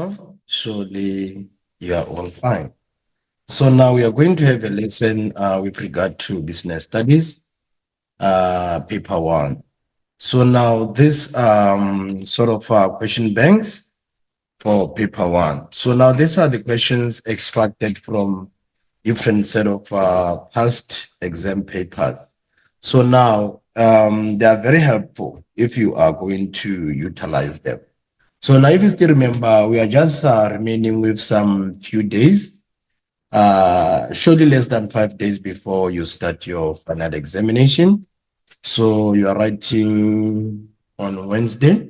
off, surely you are all fine. So now we are going to have a lesson with regard to business studies, paper one. So now this sort of question banks for paper one. So now these are the questions extracted from different set of past exam papers. So now they are very helpful if you are going to utilize them. So now if you still remember, we are just remaining with some few days, surely less than 5 days before you start your final examination. So you are writing on Wednesday.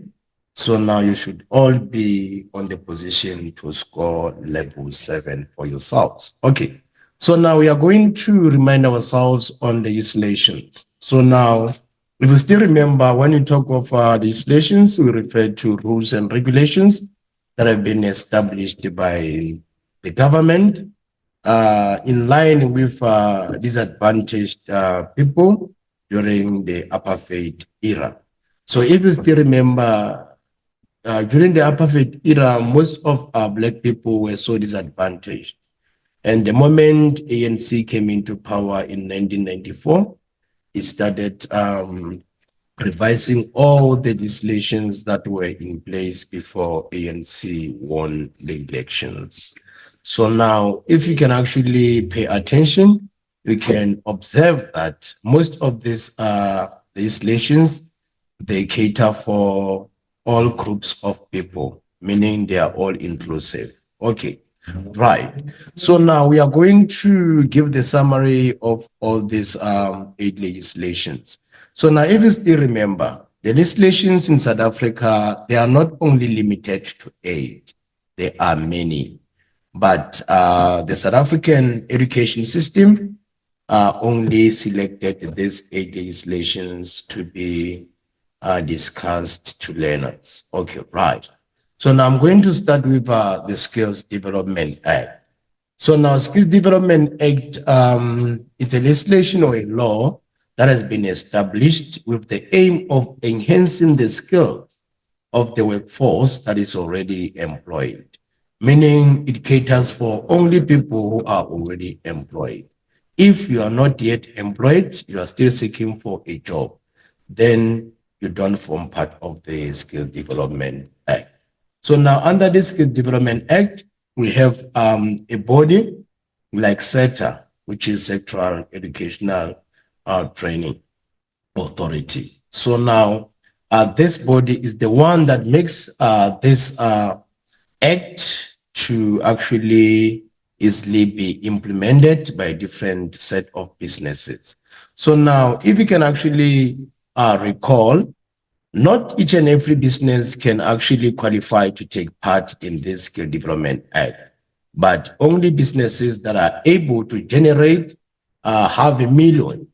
So now you should all be on the position to score level 7 for yourselves. Okay. So now we are going to remind ourselves on the legislations. So now, if you still remember, when you talk of legislations, we refer to rules and regulations that have been established by the government in line with disadvantaged people during the apartheid era. So if you still remember, during the apartheid era, most of our Black people were so disadvantaged. And the moment ANC came into power in 1994, it started revising all the legislations that were in place before ANC won the elections. So now, if you can actually pay attention, you can observe that most of these legislations, they cater for all groups of people, meaning they are all inclusive. Okay. Right. So now we are going to give the summary of all these 8 legislations. So now if you still remember, the legislations in South Africa, they are not only limited to 8, there are many. But the South African education system only selected these 8 legislations to be discussed to learners. Okay, right. So now I'm going to start with the Skills Development Act. So now Skills Development Act, it's a legislation or a law that has been established with the aim of enhancing the skills of the workforce that is already employed, meaning it caters for only people who are already employed. If you are not yet employed, you are still seeking for a job, then you don't form part of the Skills Development Act. So now under the Skills Development Act, we have a body like SETA, which is Sectoral Educational Training Authority. So now this body is the one that makes this act to actually easily be implemented by a different set of businesses. So now if you can actually recall, not each and every business can actually qualify to take part in this Skill Development Act, but only businesses that are able to generate $500,000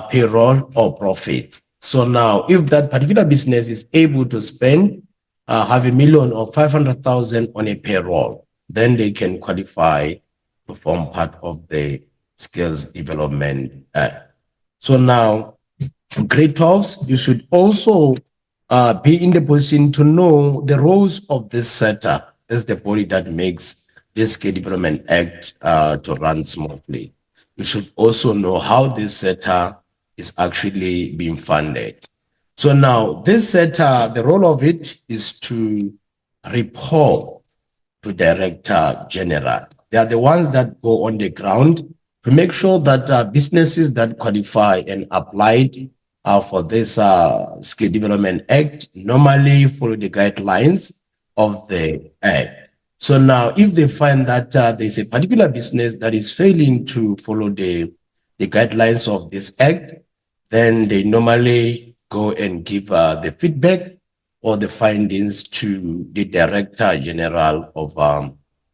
payroll or profit. So now, if that particular business is able to spend $500,000 or 500,000 on a payroll, then they can qualify to form part of the Skills Development Act. So now, grade 12s, you should also be in the position to know the roles of this SETA as the body that makes this Skill Development Act to run smoothly. You should also know how this SETA is actually being funded. So now this SETA, the role of it is to report to Director General. They are the ones that go on the ground to make sure that businesses that qualify and applied for this Skill Development Act normally follow the guidelines of the Act. So now if they find that there's a particular business that is failing to follow the guidelines of this Act, then they normally go and give the feedback or the findings to the Director General of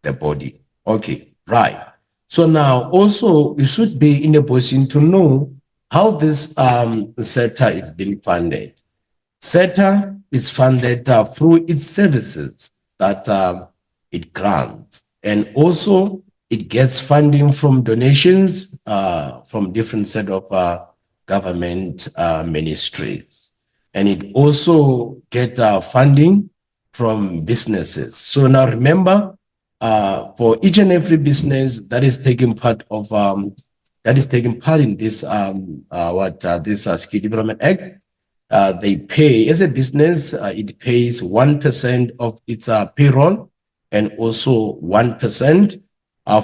the body. Okay, right. So now also you should be in a position to know how this SETA is being funded. SETA is funded through its services that it grants, and also it gets funding from donations from different set of government ministries, and it also gets funding from businesses. So now remember, for each and every business that is taking part in this Skill Development Act, they pay as a business. It pays 1% of its payroll, and also 1%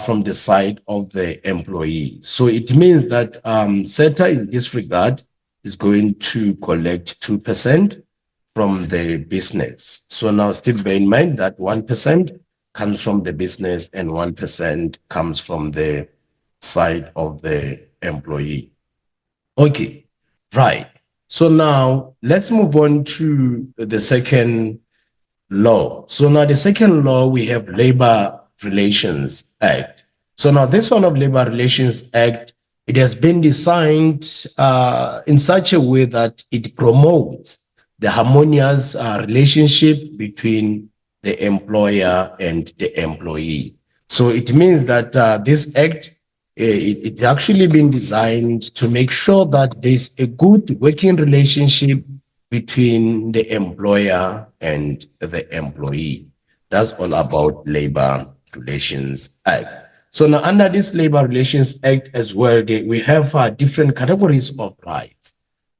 from the side of the employee. So it means that SETA in this regard is going to collect 2% from the business. So now still bear in mind that 1% comes from the business and 1% comes from the side of the employee. Okay, right. So now let's move on to the second law. So now the second law, we have Labor Relations Act. So now this one of Labor Relations Act, it has been designed in such a way that it promotes the harmonious relationship between the employer and the employee. So it means that this act, it's actually been designed to make sure that there's a good working relationship between the employer and the employee. That's all about Labor Relations Act. So now under this Labor Relations Act as well, we have different categories of rights.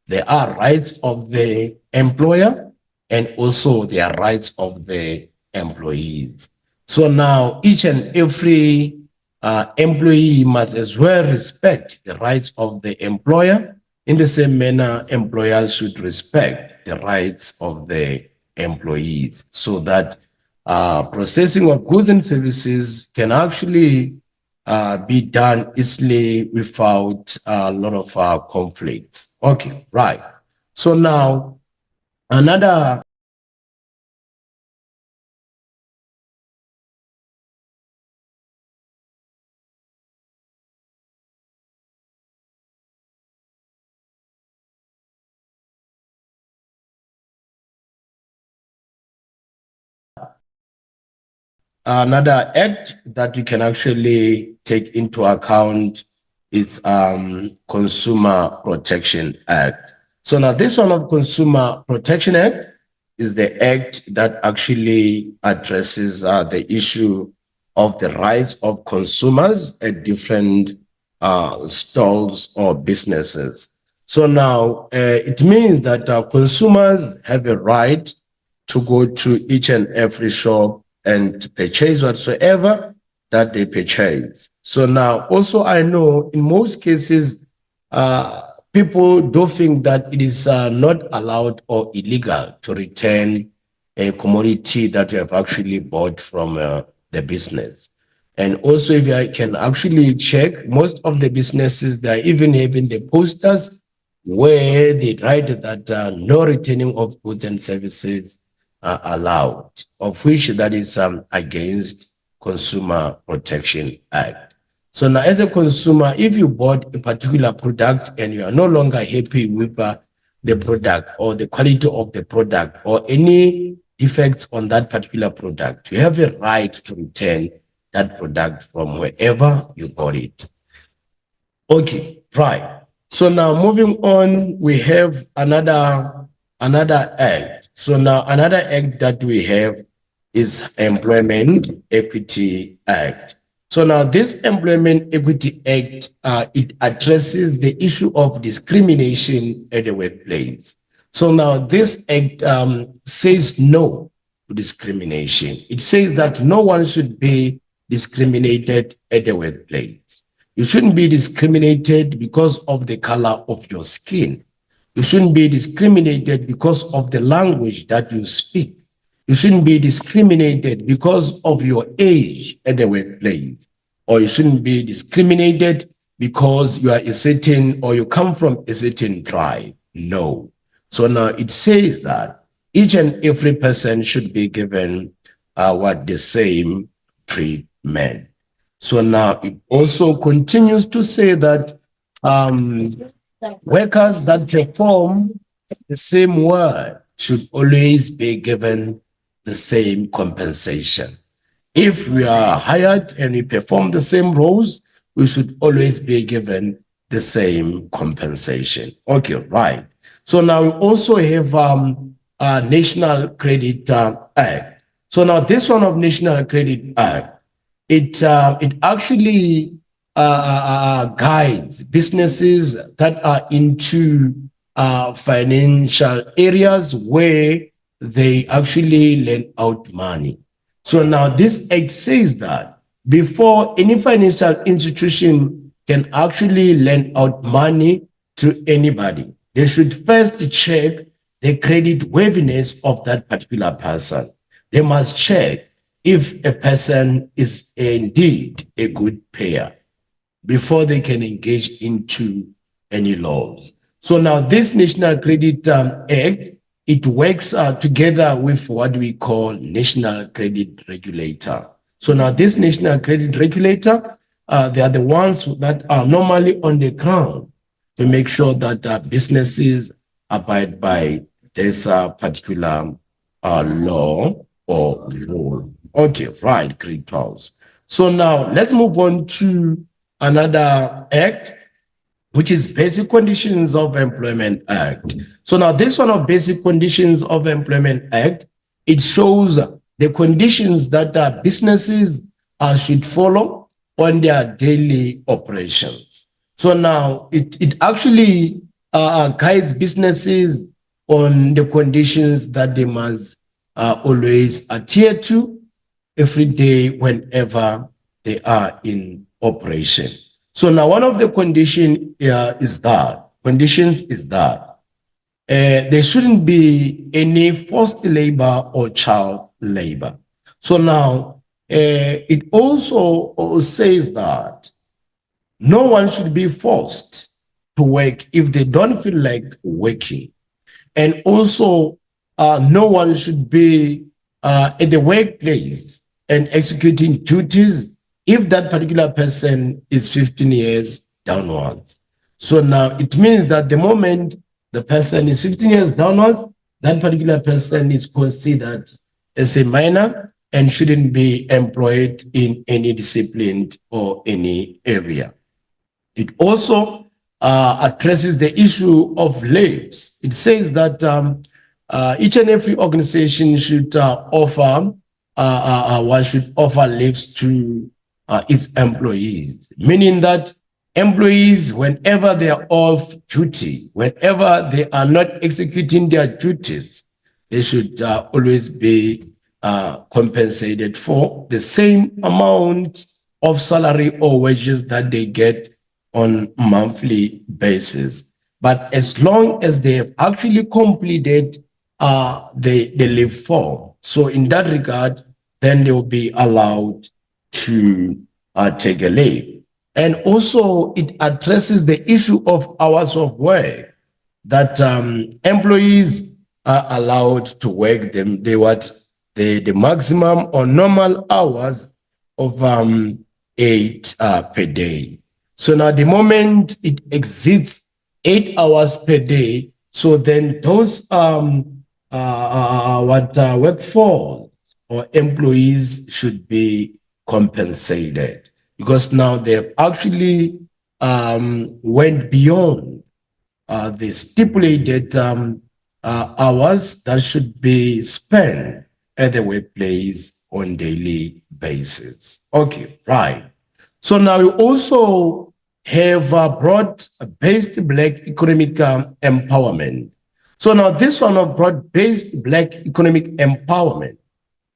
There are rights of the employer, and also there are rights of the employees. So now each and every employee must as well respect the rights of the employer. In the same manner, employers should respect the rights of the employees, so that processing of goods and services can actually be done easily without a lot of conflicts. Okay, right. So now another act that we can actually take into account is Consumer Protection Act. So now this one of Consumer Protection Act is the act that actually addresses the issue of the rights of consumers at different stalls or businesses. So now it means that consumers have a right to go to each and every shop and purchase whatsoever that they purchase. So now also I know in most cases, people do think that it is not allowed or illegal to return a commodity that you have actually bought from the business. And also, if you can actually check, most of the businesses, they are even having the posters where they write that no returning of goods and services are allowed, of which that is against Consumer Protection Act. So now as a consumer, if you bought a particular product and you are no longer happy with the product or the quality of the product or any defects on that particular product, you have a right to return that product from wherever you bought it. Okay, right. So now moving on, we have another act. So now another act that we have is Employment Equity Act. So now this Employment Equity Act, it addresses the issue of discrimination at the workplace. So now this act says no to discrimination. It says that no one should be discriminated at the workplace. You shouldn't be discriminated because of the color of your skin. You shouldn't be discriminated because of the language that you speak. You shouldn't be discriminated because of your age at the workplace, or you shouldn't be discriminated because you are a certain or you come from a certain tribe. No. So now it says that each and every person should be given the same treatment. So now it also continues to say that workers that perform the same work should always be given the same compensation. If we are hired and we perform the same roles, we should always be given the same compensation. Okay, right. So now we also have National Credit Act. So now this one of National Credit Act, it actually guides businesses that are into financial areas where they actually lend out money. So now this act says that before any financial institution can actually lend out money to anybody, they should first check the credit worthiness of that particular person. They must check if a person is indeed a good payer before they can engage into any laws. So now this National Credit Act, it works together with what we call National Credit Regulator. So now this National Credit Regulator, they are the ones that are normally on the ground to make sure that businesses abide by this particular law or rule. Okay, right, great house. So now let's move on to another act, which is Basic Conditions of Employment Act. So now this one of Basic Conditions of Employment Act, it shows the conditions that businesses should follow on their daily operations. So now it actually guides businesses on the conditions that they must always adhere to every day whenever they are in operation. So now one of the conditions is that there shouldn't be any forced labor or child labor. So now it also says that no one should be forced to work if they don't feel like working. And also no one should be at the workplace and executing duties if that particular person is 15 years downwards. So now it means that the moment the person is 15 years downwards, that particular person is considered as a minor and shouldn't be employed in any discipline or any area. It also addresses the issue of leaves. It says that each and every organization should offer leaves to its employees, meaning that employees, whenever they are off duty, whenever they are not executing their duties, they should always be compensated for the same amount of salary or wages that they get on a monthly basis. But as long as they have actually completed the leave form, so in that regard, then they will be allowed to take a leave. And also it addresses the issue of hours of work, that employees are allowed to work the maximum or normal hours of 8 per day. So now the moment it exceeds 8 hours per day, so then those workforce or employees should be compensated, because now they've actually went beyond the stipulated hours that should be spent at the workplace on daily basis. Okay, right. So now we also have broad-based Black economic empowerment. So now this one of broad-based Black economic empowerment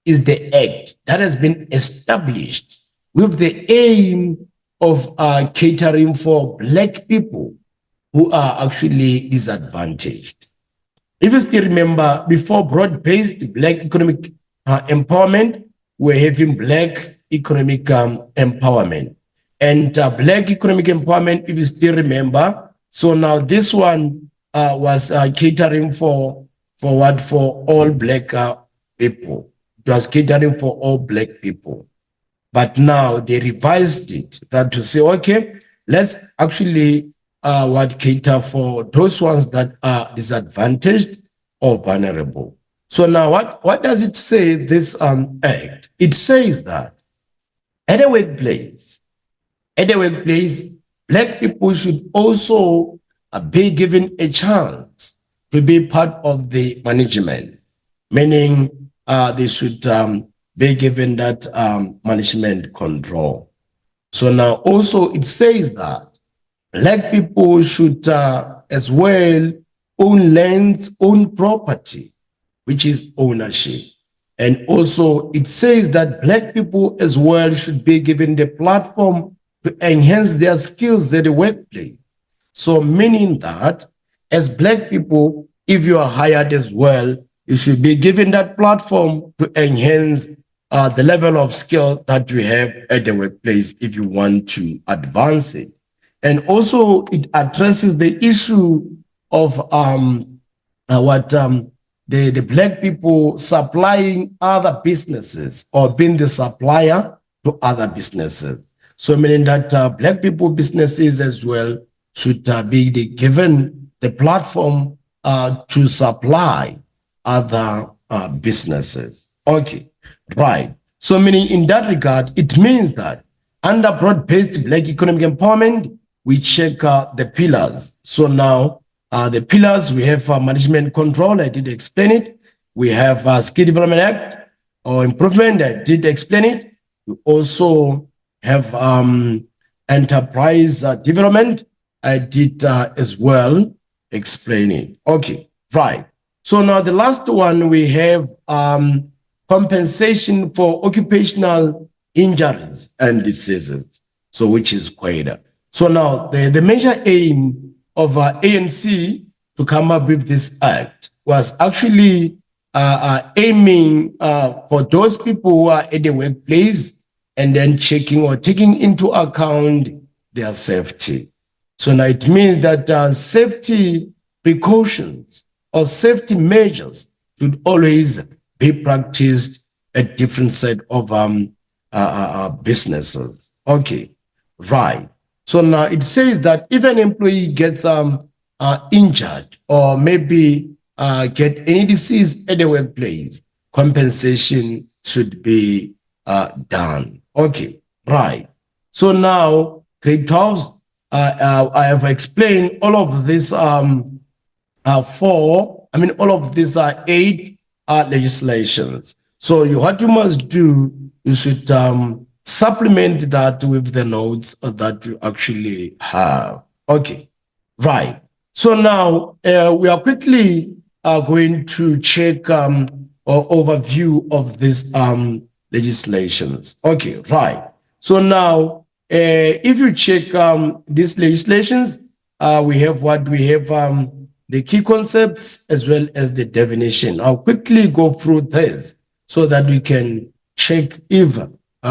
is the act that has been established with the aim of catering for Black people who are actually disadvantaged. If you still remember, before broad-based Black economic empowerment, we're having Black economic empowerment. And Black economic empowerment, if you still remember, so now this one was catering for what? For all Black people. It was catering for all Black people. But now they revised it that to say, okay, let's actually cater for those ones that are disadvantaged or vulnerable. So now what does it say, this act? It says that at the workplace, Black people should also be given a chance to be part of the management, meaning they should be given that management control. So now also it says that Black people should as well own lands, own property, which is ownership. And also it says that Black people as well should be given the platform to enhance their skills at the workplace. So meaning that as Black people, if you are hired as well, you should be given that platform to enhance the level of skill that you have at the workplace if you want to advance it. And also it addresses the issue of the Black people supplying other businesses or being the supplier to other businesses. So meaning that Black people businesses as well should be given the platform to supply other businesses. Okay, right. So meaning in that regard, it means that under broad-based Black economic empowerment, we check the pillars. So now the pillars, we have management control, I did explain it. We have Skill Development Act or improvement, I did explain it. We also have enterprise development, I did as well explain it. Okay, right. So now the last one, we have compensation for occupational injuries and diseases, so which is quite. So now the major aim of ANC to come up with this act was actually aiming for those people who are at the workplace and then checking or taking into account their safety. So now it means that safety precautions or safety measures should always be practiced at different set of businesses. Okay, right. So now it says that if an employee gets injured or maybe get any disease at the workplace, compensation should be done. Okay, right. So now, grade 12, I have explained all of this all of these are 8 legislations. So what you must do, you should supplement that with the notes that you actually have. Okay, right. So now we are quickly going to check or overview of these legislations. Okay, right. So now if you check these legislations, we have the key concepts as well as the definition. I'll quickly go through this so that we can check if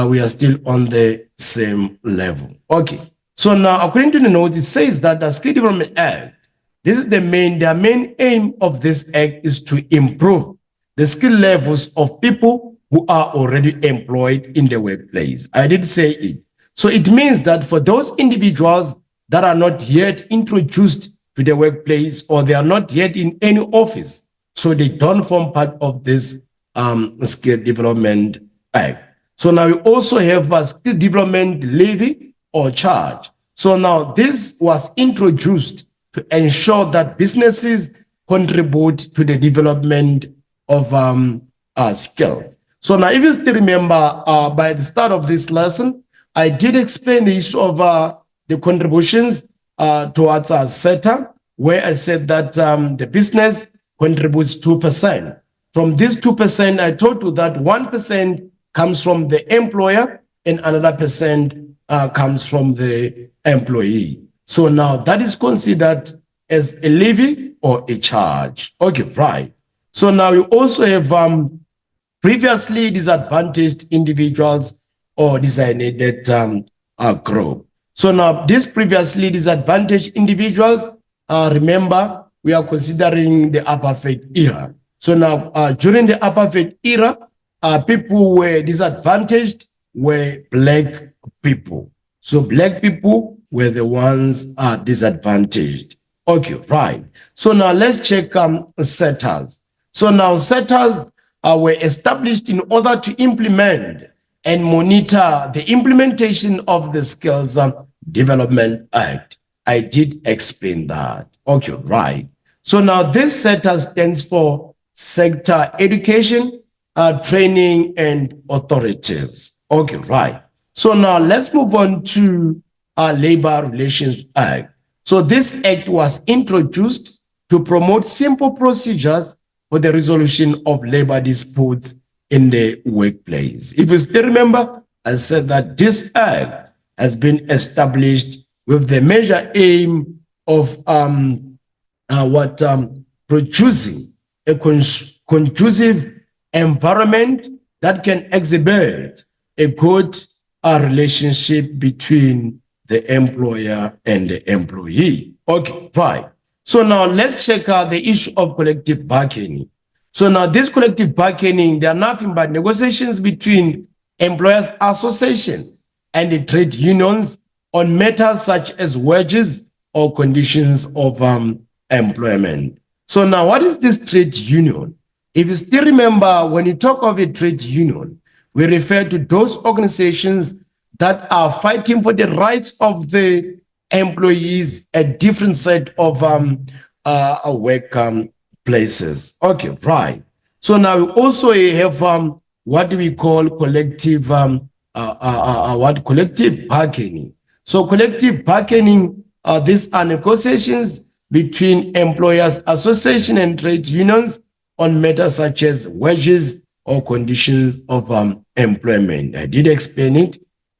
we are still on the same level. Okay, so now according to the notes, it says that the Skill Development Act, this is the main aim of this act is to improve the skill levels of people who are already employed in the workplace. I did say it. So it means that for those individuals that are not yet introduced to the workplace or they are not yet in any office, so they don't form part of this Skill Development Act. So now we also have a skill development levy or charge. So now this was introduced to ensure that businesses contribute to the development of skills. So now if you still remember by the start of this lesson, I did explain the issue of the contributions towards our SETA, where I said that the business contributes 2%. From this 2%, I told you that 1% comes from the employer and another percent comes from the employee. So now that is considered as a levy or a charge. Okay, right. So now we also have previously disadvantaged individuals or designated group. So now these previously disadvantaged individuals, remember, we are considering the apartheid era. So now during the apartheid era, people who were disadvantaged were Black people. So Black people were the ones disadvantaged. Okay, right. So now let's check setters. So now setters were established in order to implement and monitor the implementation of the Skills Development Act. I did explain that. Okay, right. So now this sector stands for sector education, training, and authorities. Okay, right. So now let's move on to our Labor Relations Act. So this act was introduced to promote simple procedures for the resolution of labor disputes in the workplace. If you still remember, I said that this act has been established with the major aim of producing a conducive environment that can exhibit a good relationship between the employer and the employee. Okay, right. So now let's check out the issue of collective bargaining. So now this collective bargaining, they are nothing but negotiations between employers association and the trade unions on matters such as wages or conditions of employment. So now what is this trade union? If you still remember, when you talk of a trade union, we refer to those organizations that are fighting for the rights of the employees at different set of work places. Okay, right. So now we also have what we call collective collective bargaining. So collective bargaining, these are negotiations between employers association and trade unions on matters such as wages or conditions of employment. I did explain it.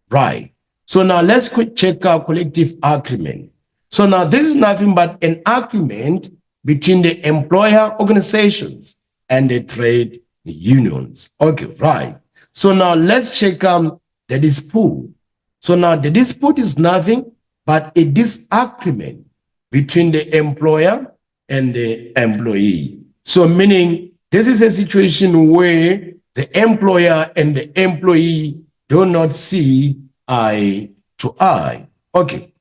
Right. So now let's check our collective agreement. So now this is nothing but an agreement between the employer organizations and the trade unions. Okay, right. So now let's check the dispute. So now the dispute is nothing but a disagreement between the employer and the employee. So meaning this is a situation where the employer and the employee do not see eye to eye. Okay,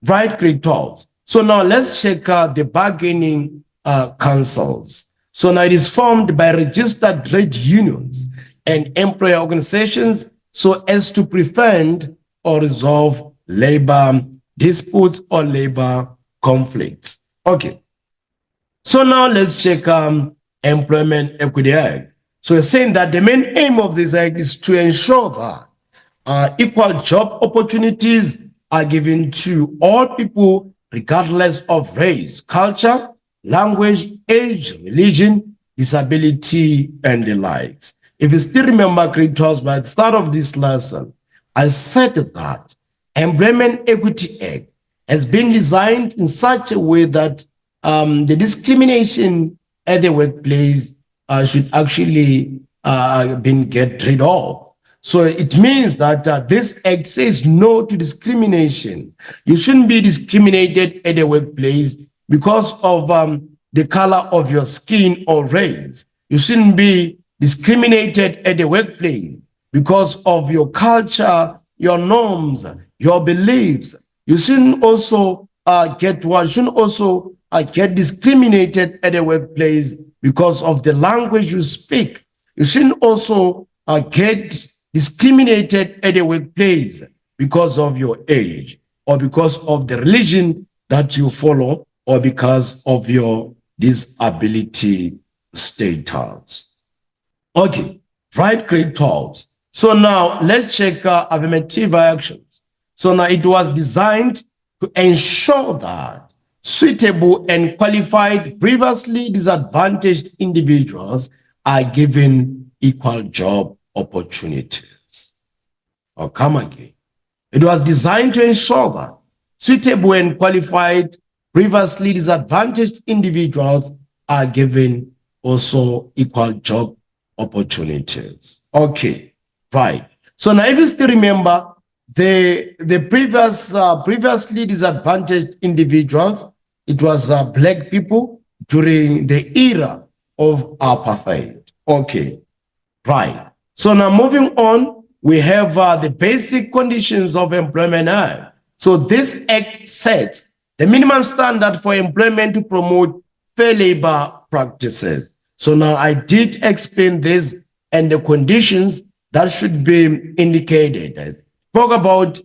right, great talks. So now let's check the bargaining councils. So now it is formed by registered trade unions and employer organizations so as to prevent or resolve labor disputes or labor conflicts. Okay. So now let's check Employment Equity Act. So we're saying that the main aim of this act is to ensure that equal job opportunities are given to all people regardless of race, culture, language, age, religion, disability, and the likes. If you still remember, grade 12, by the start of this lesson, I said that Employment Equity Act has been designed in such a way that the discrimination at the workplace should actually get rid of. So it means that this act says no to discrimination. You shouldn't be discriminated at the workplace because of the color of your skin or race. You shouldn't be discriminated at the workplace because of your culture, your norms, your beliefs. You shouldn't also get discriminated at the workplace because of the language you speak. You shouldn't also get discriminated at the workplace because of your age or because of the religion that you follow or because of your disability status. Okay, right, grade 12. So now let's check affirmative actions. So now it was designed to ensure that suitable and qualified previously disadvantaged individuals are given equal job opportunities. I'll come again. It was designed to ensure that suitable and qualified previously disadvantaged individuals are given also equal job opportunities. Okay, right. So now if you still remember, the previously disadvantaged individuals, it was black people during the era of apartheid. Okay, right. So now moving on, we have the basic conditions of employment act. So this act sets the minimum standard for employment to promote fair labor practices. So now I did explain this and the conditions that should be indicated. I spoke about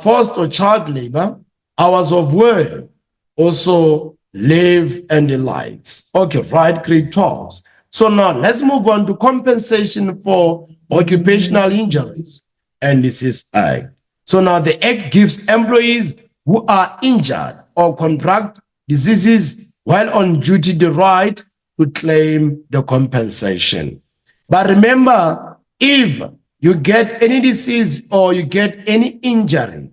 forced or child labor, hours of work, also leave and the likes. Okay, right, grade 12. So now let's move on to compensation for occupational injuries. And this is Act. So now the Act gives employees who are injured or contract diseases while on duty the right to claim the compensation. But remember, if you get any disease or you get any injury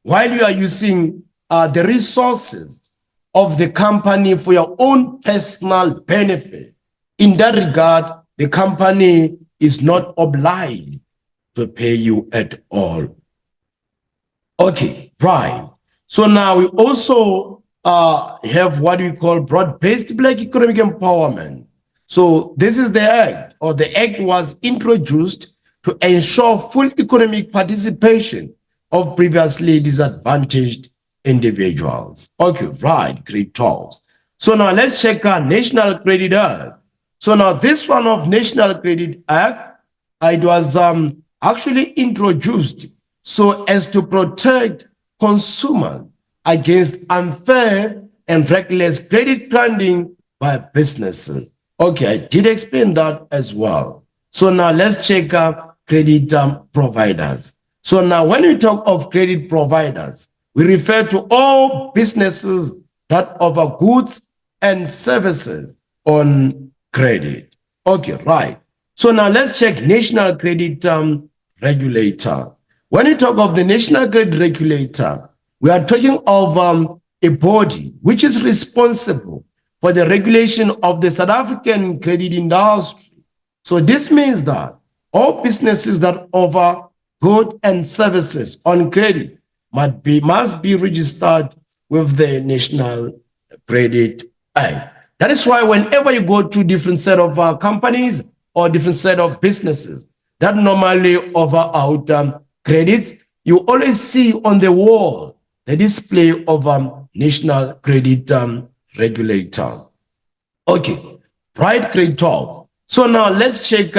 while you are using the resources of the company for your own personal benefit, in that regard, the company is not obliged to pay you at all. Okay, right. So now we also have what we call broad-based Black economic empowerment. So this is the Act, or the Act was introduced to ensure full economic participation of previously disadvantaged individuals. Okay, right, grade 12. So now let's check our National Credit Act. So now this one of National Credit Act, it was actually introduced so as to protect consumers against unfair and reckless credit granting by businesses. Okay, I did explain that as well. So now let's check credit providers. So now when we talk of credit providers, we refer to all businesses that offer goods and services on credit. Okay, right. So now let's check National Credit Regulator. When we talk of the National Credit Regulator, we are talking of a body which is responsible for the regulation of the South African credit industry. So this means that all businesses that offer goods and services on credit must be registered with the National Credit Act. That is why whenever you go to different set of companies or different set of businesses that normally offer out credits, you always see on the wall the display of National Credit Regulator. Okay, right, grade 12. So now let's check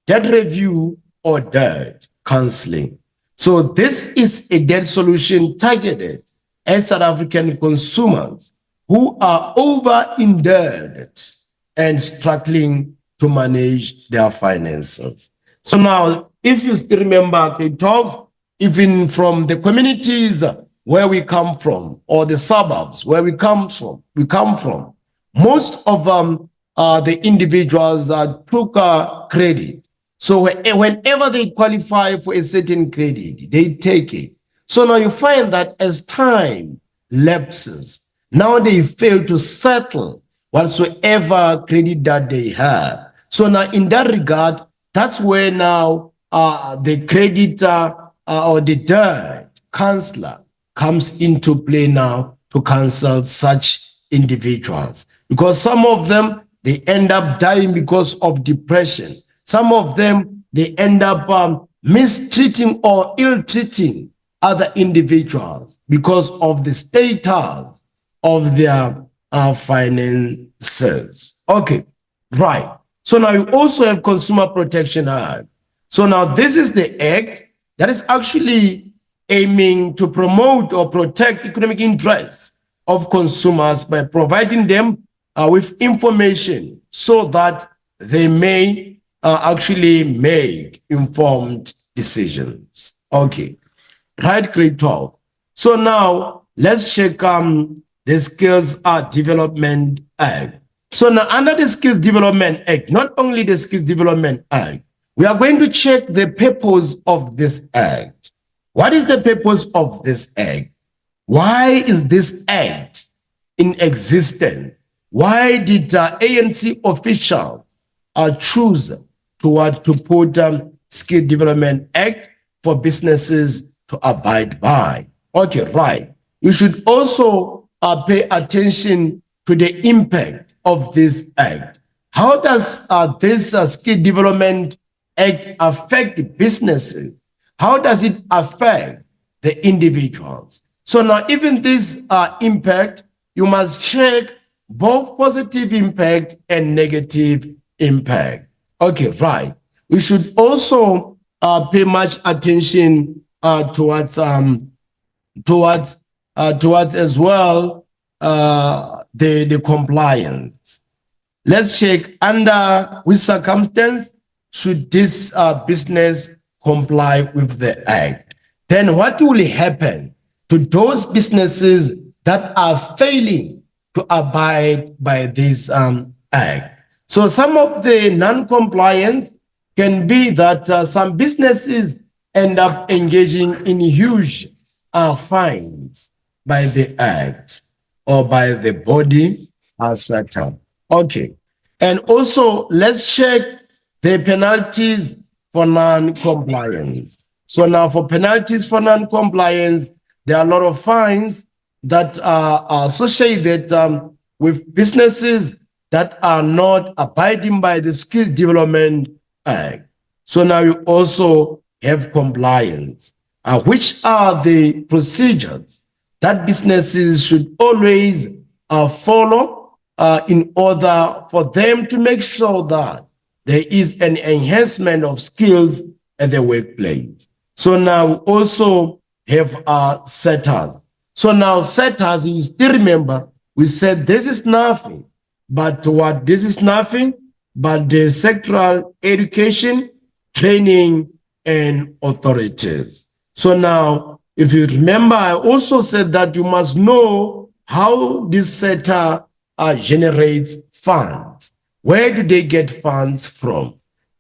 debt review or debt counseling. So this is a debt solution targeted at South African consumers who are over indebted and struggling to manage their finances. So now, if you still remember, grade 12, even from the communities where we come from, or the suburbs where we come from, most of the individuals took credit. So whenever they qualify for a certain credit, they take it. So now you find that as time lapses, now they fail to settle whatsoever credit that they have. So now in that regard, that's where now the creditor or the debt counselor comes into play now to counsel such individuals. Because some of them, they end up dying because of depression. Some of them, they end up mistreating or ill-treating other individuals because of the status of their finances. Okay, right. So now you also have Consumer Protection Act. So now this is the act that is actually aiming to promote or protect economic interests of consumers by providing them with information so that they may actually make informed decisions. Okay, right, grade 12. So now let's check the Skills Development Act. So now under the Skills Development Act, not only the Skills Development Act, we are going to check the purpose of this act. What is the purpose of this act? Why is this act in existence? Why did ANC officials choose to put Skill Development Act for businesses to abide by? Okay, right. You should also pay attention to the impact of this act. How does this Skill Development Act affect businesses? How does it affect the individuals? So now, even this impact, you must check both positive impact and negative impact. Okay, right. We should also pay much attention towards as well the compliance. Let's check under which circumstance should this business comply with the act. Then what will happen to those businesses that are failing to abide by this act? So some of the non-compliance can be that some businesses end up engaging in huge fines by the act or by the body set up. Okay. And also, let's check the penalties for non-compliance. So now for penalties for non-compliance, there are a lot of fines that are associated with businesses that are not abiding by the Skills Development Act. So now you also have compliance, which are the procedures that businesses should always follow in order for them to make sure that there is an enhancement of skills at the workplace. So now we also have setters. So now setters, you still remember, we said this is nothing, but what this is nothing but the sectoral education, training, and authorities. So now, if you remember, I also said that you must know how this setter generates funds. Where do they get funds from?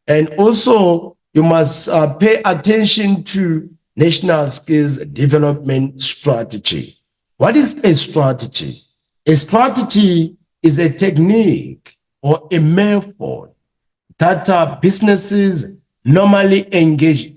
And also, you must pay attention to National Skills Development Strategy. What is a strategy? A strategy is a technique or a method that businesses normally engage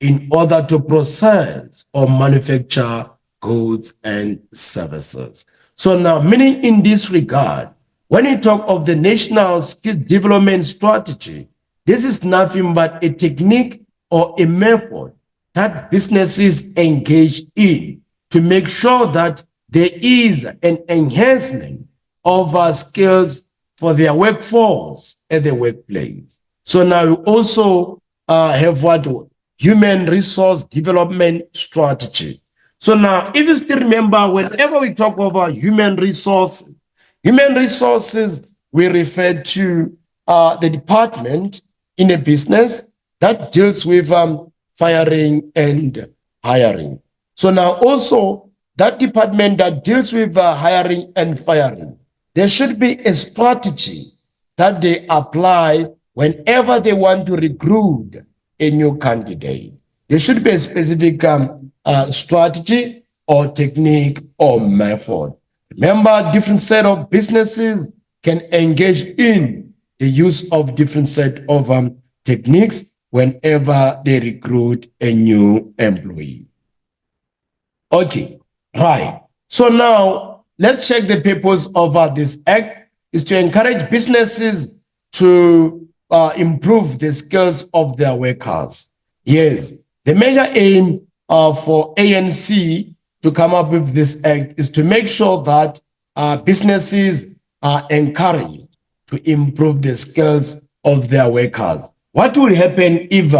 in order to process or manufacture goods and services. So now, meaning in this regard, when you talk of the National Skill Development Strategy, this is nothing but a technique or a method that businesses engage in to make sure that there is an enhancement of skills for their workforce at the workplace. So now we also have what? Human resource development strategy. So now, if you still remember, whenever we talk about human resources, we refer to the department in a business that deals with firing and hiring. So now also that department that deals with hiring and firing, there should be a strategy that they apply whenever they want to recruit a new candidate. There should be a specific strategy or technique or method. Remember, different set of businesses can engage in the use of different set of techniques whenever they recruit a new employee. Okay, right. So now let's check the purpose of this act is to encourage businesses to improve the skills of their workers. Yes, the major aim for ANC to come up with this act is to make sure that businesses are encouraged to improve the skills of their workers. What will happen if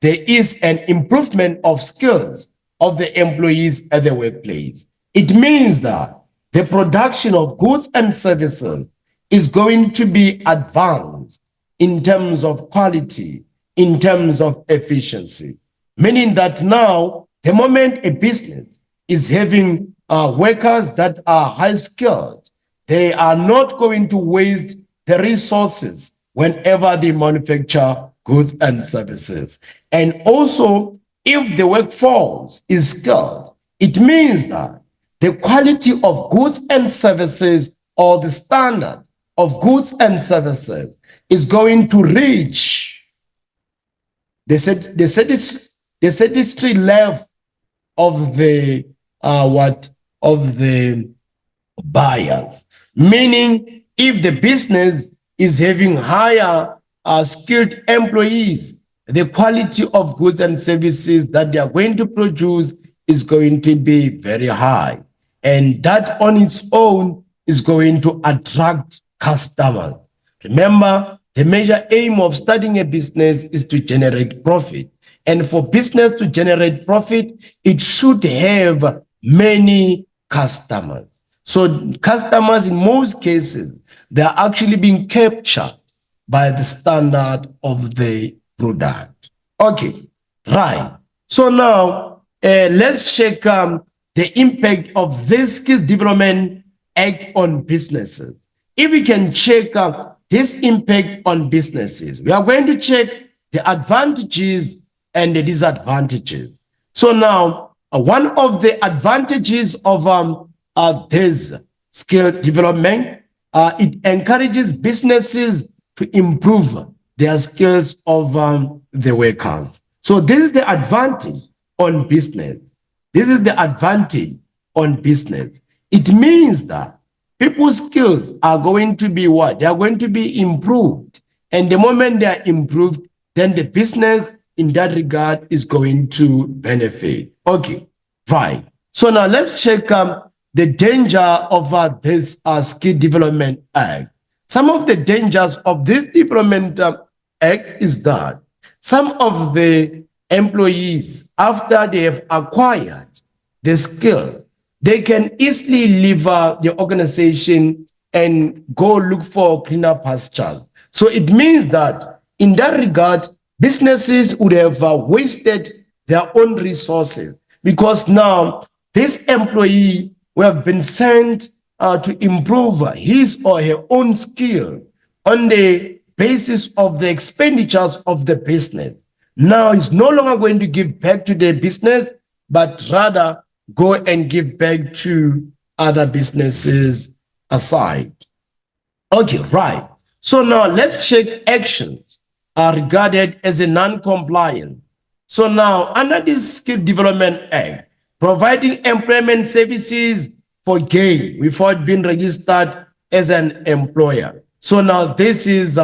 there is an improvement of skills of the employees at the workplace? It means that the production of goods and services is going to be advanced in terms of quality, in terms of efficiency, meaning that now, the moment a business is having workers that are high skilled, they are not going to waste the resources whenever they manufacture goods and services. And also, if the workforce is skilled, it means that the quality of goods and services or the standard of goods and services is going to reach the satisfactory level of the buyers. Meaning, if the business is having higher skilled employees, the quality of goods and services that they are going to produce is going to be very high. And that on its own is going to attract customers. Remember, the major aim of starting a business is to generate profit. And for business to generate profit, it should have many customers. So customers, in most cases, they are actually being captured by the standard of the product. Okay, right. So now let's check the impact of this Skills Development Act on businesses. If we can check this impact on businesses, we are going to check the advantages and the disadvantages. So now, one of the advantages of this skill development, it encourages businesses to improve their skills of the workers. So this is the advantage on business. This is the advantage on business. It means that people's skills are going to be what? They are going to be improved. And the moment they are improved, then the business in that regard is going to benefit. Okay, right. So now let's check the danger of this Skill Development Act. Some of the dangers of this Development Act is that some of the employees, after they have acquired the skills, they can easily leave the organization and go look for cleaner pastures. So it means that in that regard, businesses would have wasted their own resources, because now this employee will have been sent to improve his or her own skill on the basis of the expenditures of the business. Now he's no longer going to give back to the business, but rather go and give back to other businesses aside. Okay, right. So now let's check actions are regarded as a non-compliant. So now under this Skill Development Act, providing employment services for gain without being registered as an employer. So now this is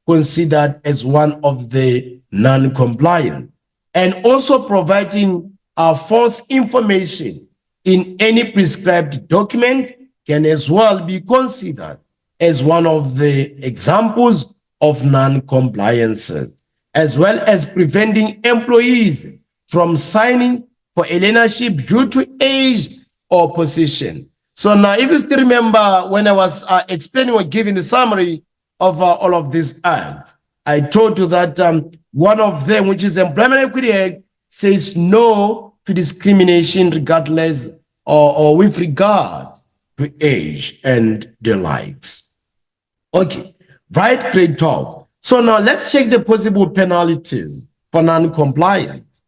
considered as one of the non-compliant. And also providing false information in any prescribed document can as well be considered as one of the examples of non-compliances, as well as preventing employees from signing for a learnership due to age or position. So now, if you still remember when I was explaining or giving the summary of all of these acts, I told you that one of them, which is Employment Equity Act, says no to discrimination regardless or with regard to age and the likes. Okay, right, grade 12. So now let's check the possible penalties for non-compliance.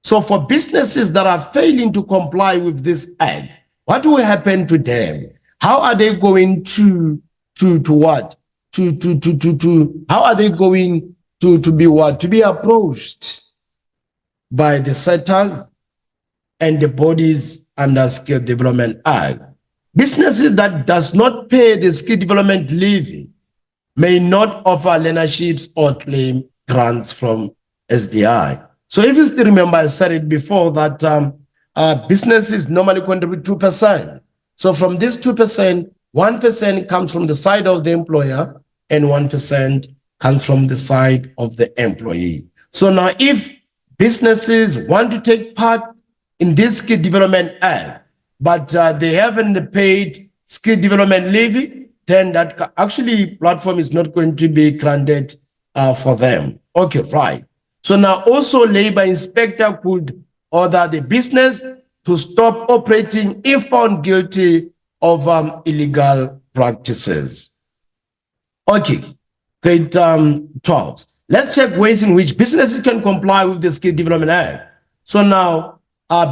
So for businesses that are failing to comply with this act, what will happen to them? How are they going to what? How are they going to be what? To be approached by the setters and the bodies under Skill Development Act. Businesses that does not pay the skill development levy may not offer learnerships or claim grants from SDI. So if you still remember, I said it before that businesses normally contribute 2%. So from this 2%, 1% comes from the side of the employer and 1% comes from the side of the employee. So now if businesses want to take part in this Skill Development Act, but they haven't paid skill development levy, then that actually platform is not going to be granted for them. Okay, right. So now also labor inspector could order the business to stop operating if found guilty of illegal practices. Okay, grade 12. Let's check ways in which businesses can comply with the Skill Development Act. So now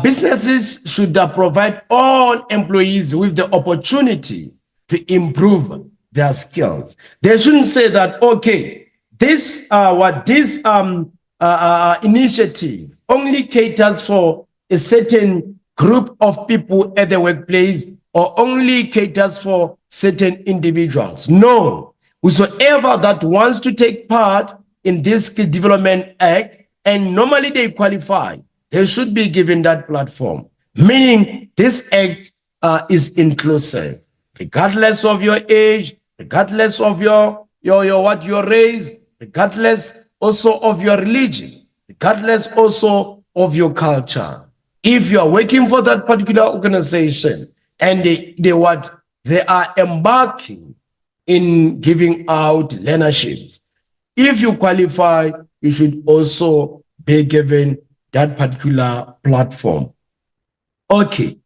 businesses should provide all employees with the opportunity to improve their skills. They shouldn't say that, okay, this initiative only caters for a certain group of people at the workplace or only caters for certain individuals. No, whosoever that wants to take part in this Skill Development Act, and normally they qualify, they should be given that platform, meaning this act is inclusive, regardless of your age, regardless of your race, regardless also of your religion, regardless also of your culture. If you are working for that particular organization and they are embarking in giving out learnerships. If you qualify, you should also be given that particular platform. Okay,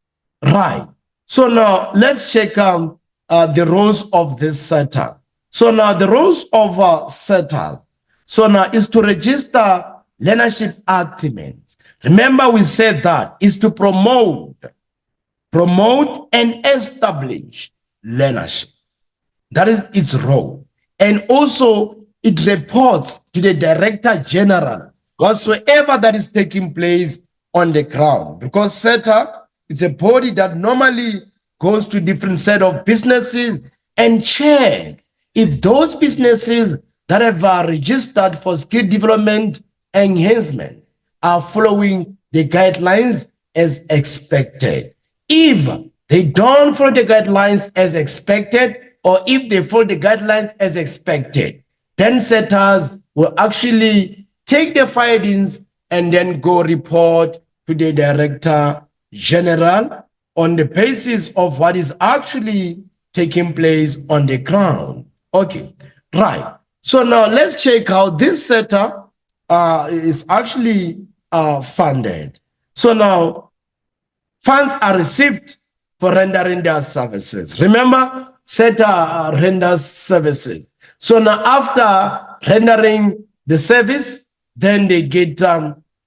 right. So now let's check the roles of this setter. So now the roles of a setter. So now is to register learnership agreements. Remember we said that is to promote and establish learnership. That is its role. And also it reports to the Director General whatsoever that is taking place on the ground. Because SETA is a body that normally goes to different set of businesses and check if those businesses that have registered for skill development enhancement are following the guidelines as expected. If they don't follow the guidelines as expected, or if they follow the guidelines as expected, then setters will actually take the findings and then go report to the Director General on the basis of what is actually taking place on the ground. Okay, right. So now let's check how this setter is actually funded. So now funds are received for rendering their services. Remember, setter renders services. So now after rendering the service, then they get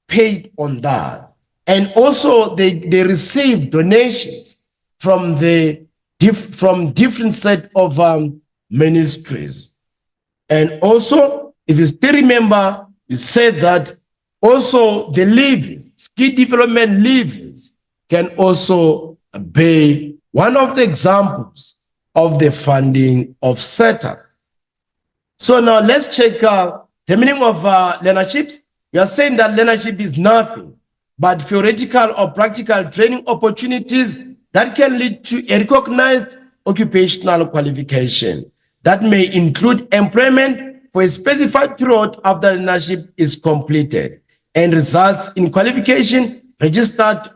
paid on that. And also they receive donations from different set of ministries. And also, if you still remember, you said that also the levies, skill development levies, can also be one of the examples of the funding of SETA. So now let's check the meaning of learnerships. We are saying that learnership is nothing but theoretical or practical training opportunities that can lead to a recognized occupational qualification that may include employment for a specified period after learnership is completed and results in qualification registered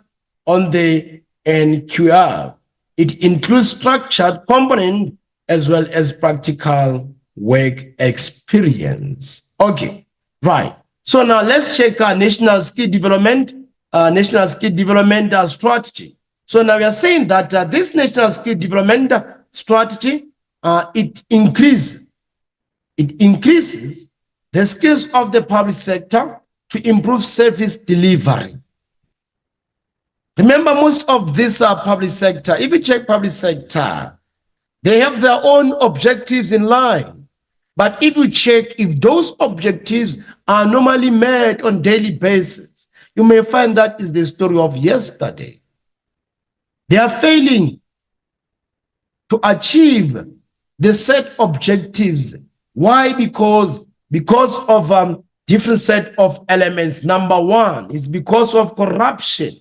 on the NQR. It includes structured component as well as practical work experience. Okay, right. So now let's check our national skill development strategy. So now we are saying that this national skill development strategy, it increases the skills of the public sector to improve service delivery. Remember, most of this public sector, if you check public sector, they have their own objectives in line. But if you check if those objectives are normally met on daily basis, you may find that is the story of yesterday. They are failing to achieve the set objectives. Why? Because of different set of elements. Number one is because of corruption.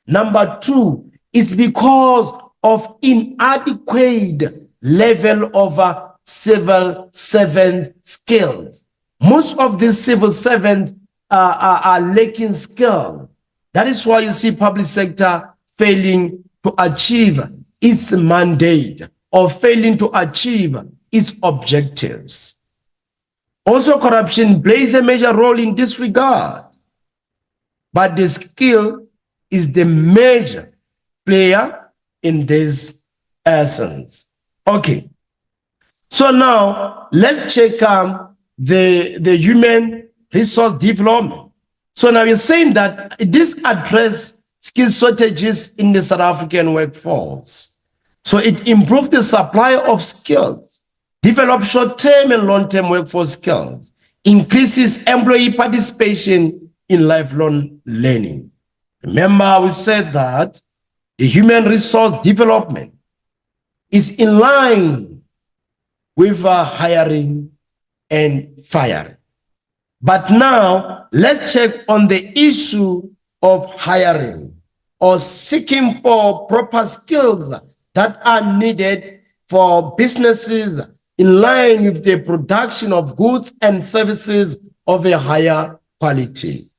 Number two is because of inadequate level of civil servant skills. Most of these civil servants are lacking skill. That is why you see public sector failing to achieve its mandate or failing to achieve its objectives. Also, corruption plays a major role in this regard, but the skill is the major player in this essence. Okay, so now let's check the human resource development. So now you're saying that this addresses skill shortages in the South African workforce. So it improves the supply of skills, develops short-term and long-term workforce skills, increases employee participation in lifelong learning. Remember, we said that the human resource development is in line with hiring and firing. But now, let's check on the issue of hiring or seeking for proper skills that are needed for businesses in line with the production of goods and services of a higher quality.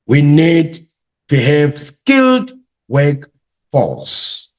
We need to have skilled workforce.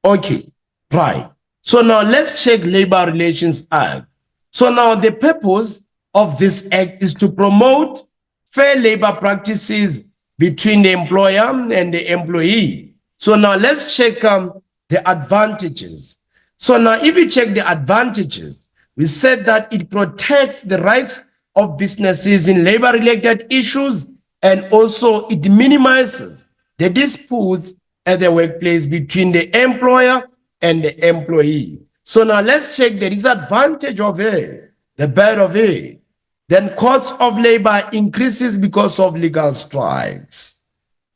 Okay, right. So now let's check Labor Relations Act. So now the purpose of this act is to promote fair labor practices between the employer and the employee. So now let's check the advantages. So now if you check the advantages, we said that it protects the rights of businesses in labor-related issues, and also it minimizes the disputes at the workplace between the employer and the employee. So now let's check the disadvantage of it, the bad of it. Then cost of labor increases because of legal strikes.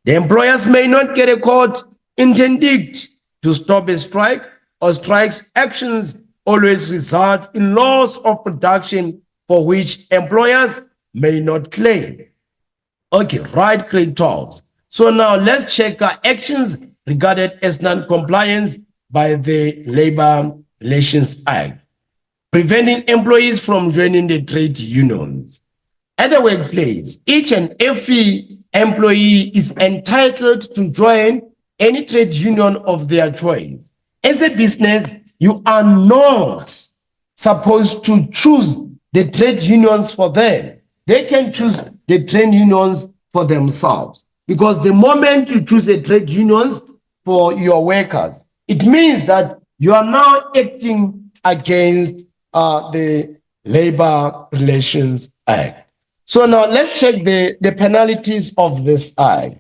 The employers may not get a court interdict to stop a strike, or strikes actions always result in loss of production for which employers may not claim. Okay, right claim terms. So now let's check actions regarded as non-compliance by the Labor Relations Act. Preventing employees from joining the trade unions. At the workplace, each and every employee is entitled to join any trade union of their choice. As a business, you are not supposed to choose the trade unions for them. They can choose the trade unions for themselves. Because the moment you choose a trade unions for your workers, it means that you are now acting against the Labor Relations Act. So now let's check the penalties of this act.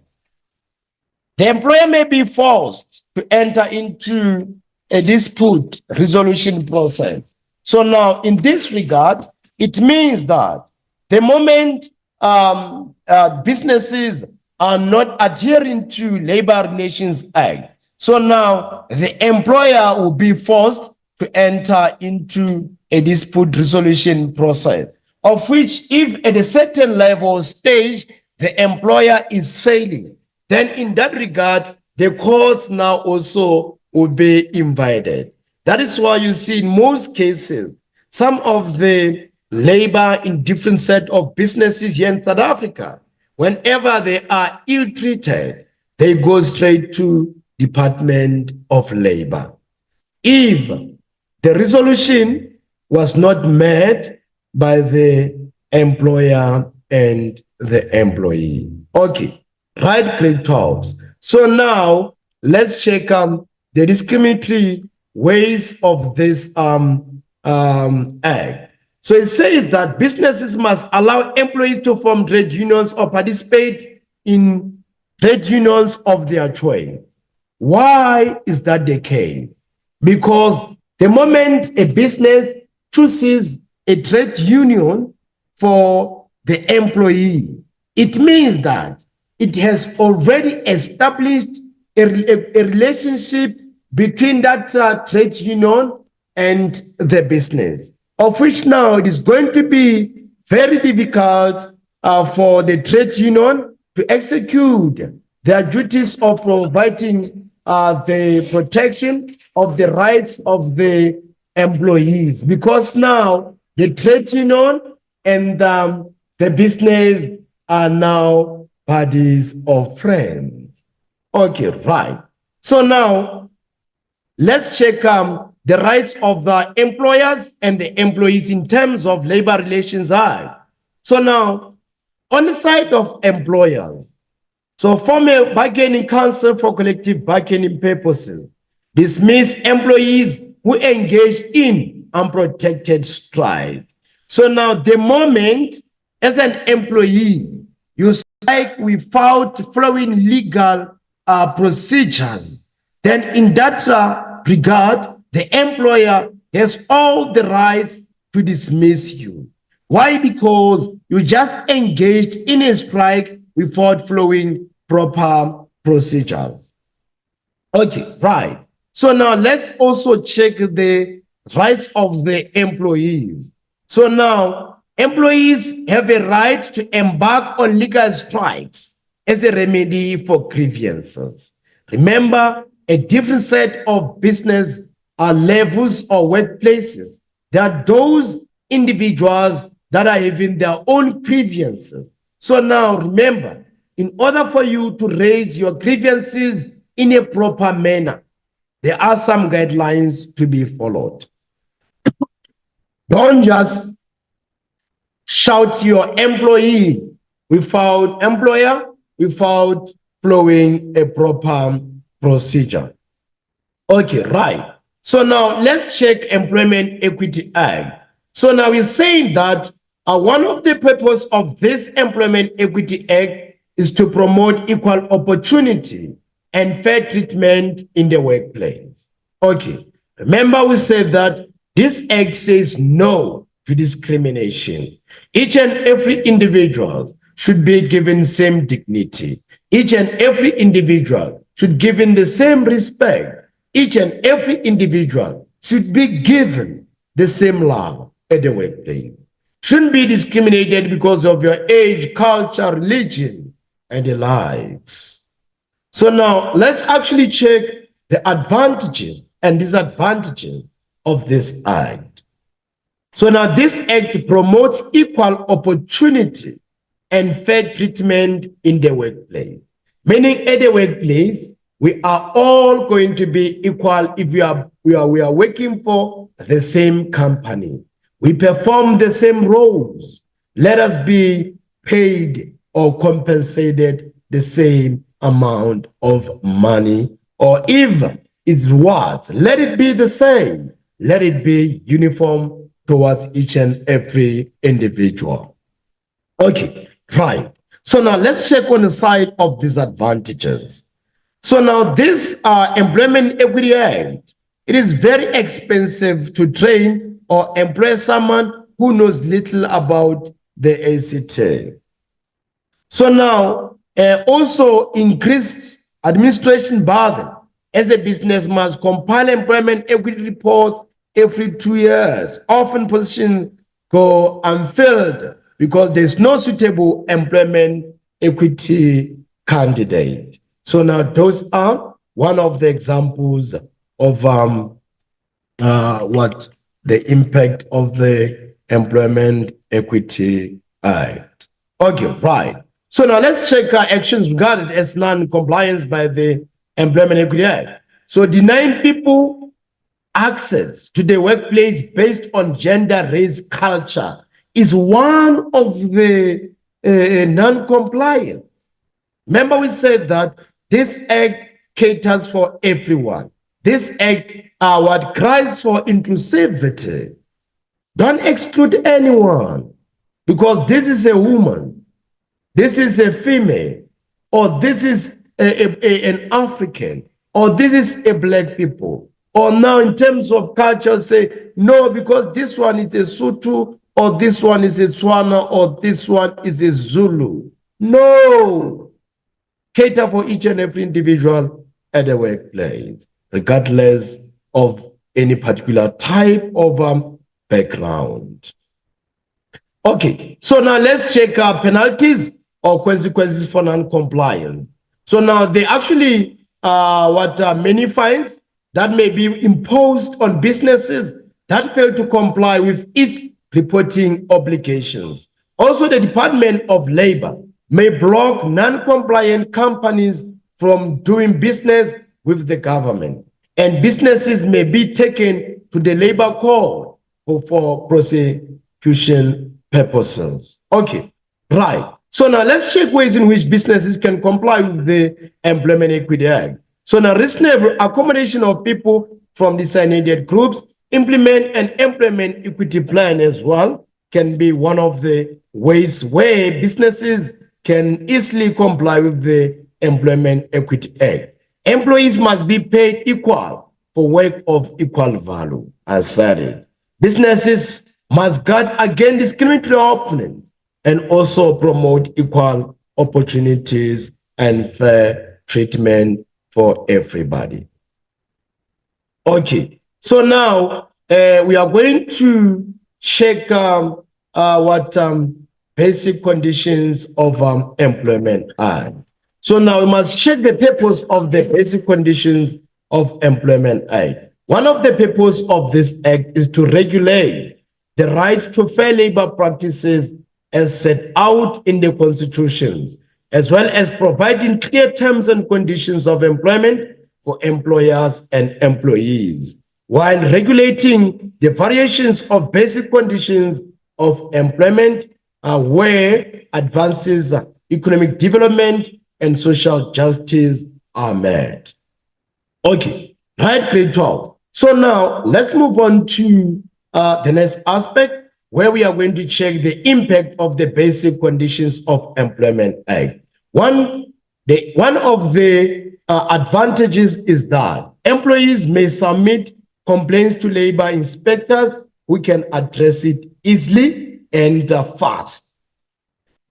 The employer may be forced to enter into a dispute resolution process. So now in this regard, it means that the moment businesses are not adhering to Labor Relations Act, so now the employer will be forced to enter into a dispute resolution process, of which if at a certain level or stage the employer is failing, then in that regard, the courts now also will be invited. That is why you see in most cases, some of the labor in different set of businesses here in South Africa, whenever they are ill-treated, they go straight to Department of Labor. If the resolution was not met by the employer and the employee. Okay, right click talks. So now let's check the discriminatory ways of this act. So it says that businesses must allow employees to form trade unions or participate in trade unions of their choice. Why is that the case? Because the moment a business chooses a trade union for the employee, it means that it has already established a relationship between that trade union and the business, of which now it is going to be very difficult for the trade union to execute their duties of providing the protection of the rights of the employees, because now the trade union and the business are now buddies or friends. Okay, right. So now let's check the rights of the employers and the employees in terms of Labor Relations Act. So now, on the side of employers, so form a bargaining council for collective bargaining purposes. Dismiss employees who engage in unprotected strike. So now the moment as an employee, you strike without following legal procedures, then in that regard, the employer has all the rights to dismiss you. Why? Because you just engaged in a strike without following proper procedures. Okay, right. So now let's also check the rights of the employees. So now employees have a right to embark on legal strikes as a remedy for grievances. Remember, a different set of business levels or workplaces. There are those individuals that are having their own grievances. So now remember, in order for you to raise your grievances in a proper manner, there are some guidelines to be followed. Don't just shout to your employer without following a proper procedure. Okay, right. So now let's check Employment Equity Act. So now we're saying that one of the purposes of this Employment Equity Act is to promote equal opportunity and fair treatment in the workplace. Okay, remember we said that this act says no to discrimination. Each and every individual should be given same dignity. Each and every individual should be given the same respect. Each and every individual should be given the same love at the workplace. Shouldn't be discriminated because of your age, culture, religion, and the likes. So now let's actually check the advantages and disadvantages of this act. So now this act promotes equal opportunity and fair treatment in the workplace. Meaning at the workplace, we are all going to be equal if we are working for the same company. We perform the same roles. Let us be paid or compensated the same amount of money, or if it's rewards, let it be the same. Let it be uniform towards each and every individual. Okay, right. So now let's check on the side of disadvantages. So now this Employment Equity Act, it is very expensive to train or employ someone who knows little about the ACT. So now also increased administration burden, as a business must compile employment equity reports every 2 years. Often positions go unfilled because there's no suitable employment equity candidate. So now those are one of the examples of what the impact of the Employment Equity Act. Okay, right. So now let's check actions regarded as non-compliance by the Employment Equity Act. So denying people access to the workplace based on gender, race, culture is one of the non-compliance. Remember we said that this act caters for everyone. This act what cries for inclusivity. Don't exclude anyone because this is a woman, this is a female, or this is an African, or this is a black people. Or now in terms of culture, say, no, because this one is a Sutu, or this one is a Tswana, or this one is a Zulu. No. Cater for each and every individual at the workplace, regardless of any particular type of background. Okay, so now let's check penalties or consequences for non-compliance. So now they actually many fines that may be imposed on businesses that fail to comply with its reporting obligations. Also, the Department of Labor may block non-compliant companies from doing business with the government, and businesses may be taken to the labor court for prosecution purposes. Okay, right. So now let's check ways in which businesses can comply with the Employment Equity Act. So now reasonable accommodation of people from designated groups, implement an employment equity plan as well can be one of the ways where businesses can easily comply with the Employment Equity Act. Employees must be paid equal for work of equal value, as said it. Businesses must guard against discriminatory openings and also promote equal opportunities and fair treatment for everybody. Okay, so now we are going to check what basic conditions of employment are. So now we must check the purpose of the basic conditions of Employment Act. One of the purposes of this act is to regulate the right to fair labor practices as set out in the constitutions, as well as providing clear terms and conditions of employment for employers and employees, while regulating the variations of basic conditions of employment where advances, economic development, and social justice are met. Okay, right, grade 12. So now let's move on to the next aspect where we are going to check the impact of the Basic Conditions of Employment Act. One of the advantages is that employees may submit complaints to labor inspectors who can address it easily and fast.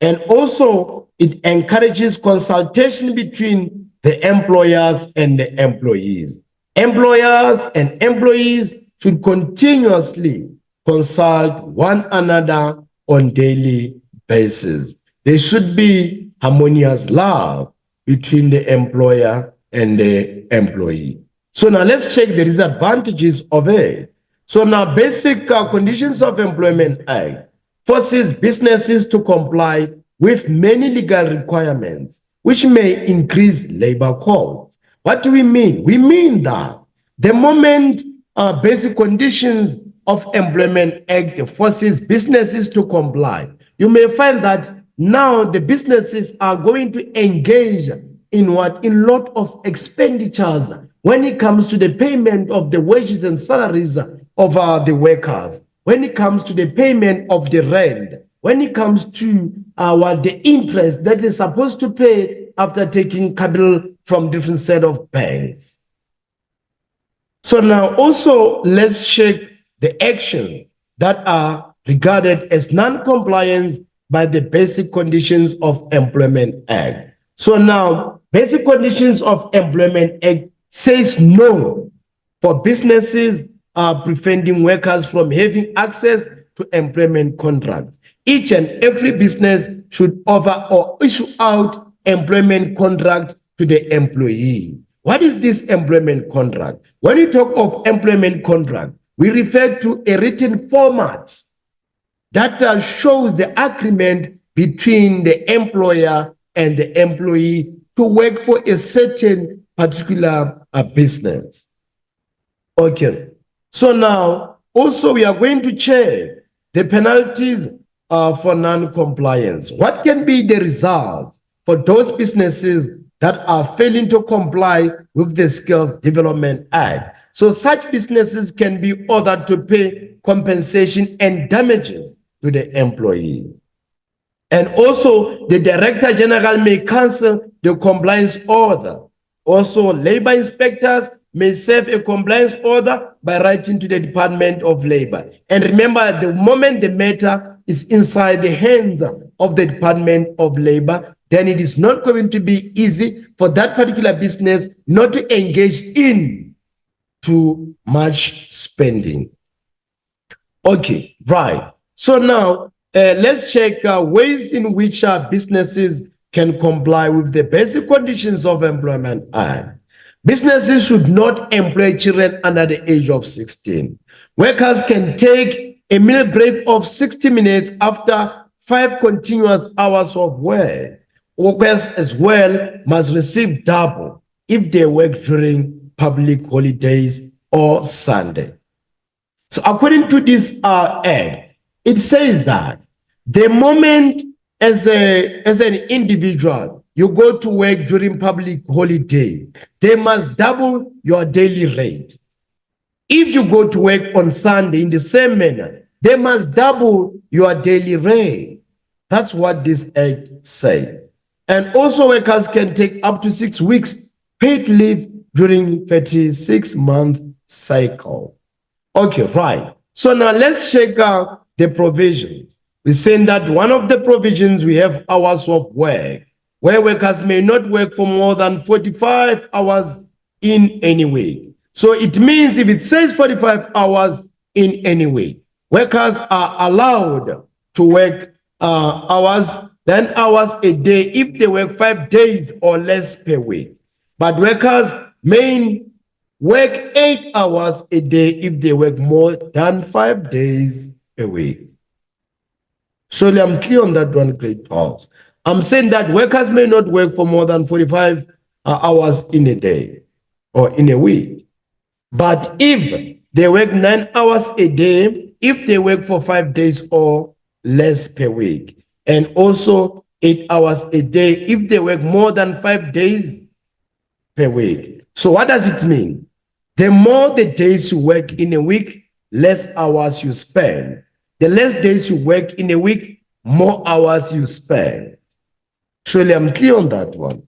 And also, it encourages consultation between the employers and the employees. Employers and employees should continuously consult one another on daily basis. There should be harmonious love between the employer and the employee. So now let's check the disadvantages of it. So now Basic Conditions of Employment Act forces businesses to comply with many legal requirements, which may increase labor costs. What do we mean? We mean that the moment Basic Conditions of Employment Act forces businesses to comply, you may find that now the businesses are going to engage in what? In a lot of expenditures when it comes to the payment of the wages and salaries of the workers, when it comes to the payment of the rent, when it comes to the interest that is supposed to pay after taking capital from different set of banks. So now also let's check the actions that are regarded as non-compliance by the Basic Conditions of Employment Act. So now Basic Conditions of Employment Act says no for businesses preventing workers from having access to employment contracts. Each and every business should offer or issue out employment contract to the employee. What is this employment contract? When we talk of employment contract, we refer to a written format that shows the agreement between the employer and the employee to work for a certain particular business. Okay, so now also we are going to check the penalties for non-compliance. What can be the result for those businesses that are failing to comply with the Skills Development Act? So such businesses can be ordered to pay compensation and damages to the employee. And also, the Director General may cancel the compliance order. Also, labor inspectors may serve a compliance order by writing to the Department of Labor. And remember, the moment the matter is inside the hands of the Department of Labor, then it is not going to be easy for that particular business not to engage in too much spending. Okay, right. So now, let's check ways in which businesses can comply with the Basic Conditions of Employment Act. Businesses should not employ children under the age of 16. Workers can take a meal break of 60 minutes after 5 continuous hours of work. Workers as well must receive double if they work during public holidays or Sunday. So according to this act, it says that the moment as an individual you go to work during public holiday, they must double your daily rate. If you go to work on Sunday in the same manner, they must double your daily rate. That's what this act says. And also workers can take up to 6 weeks paid leave during 36-month cycle. Okay, right. So now let's check out the provisions. We're saying that one of the provisions we have hours of work, where workers may not work for more than 45 hours in any week. So it means if it says 45 hours in any week, workers are allowed to work hours, 10 hours a day if they work 5 days or less per week. But workers may work 8 hours a day if they work more than 5 days a week. Surely I'm clear on that one, grade 12. I'm saying that workers may not work for more than 45 hours in a day. or in a week. But if they work 9 hours a day, if they work for 5 days or less per week, and also 8 hours a day if they work more than 5 days per week. So what does it mean? The more the days you work in a week, less hours you spend. The less days you work in a week, more hours you spend. Surely I'm clear on that one.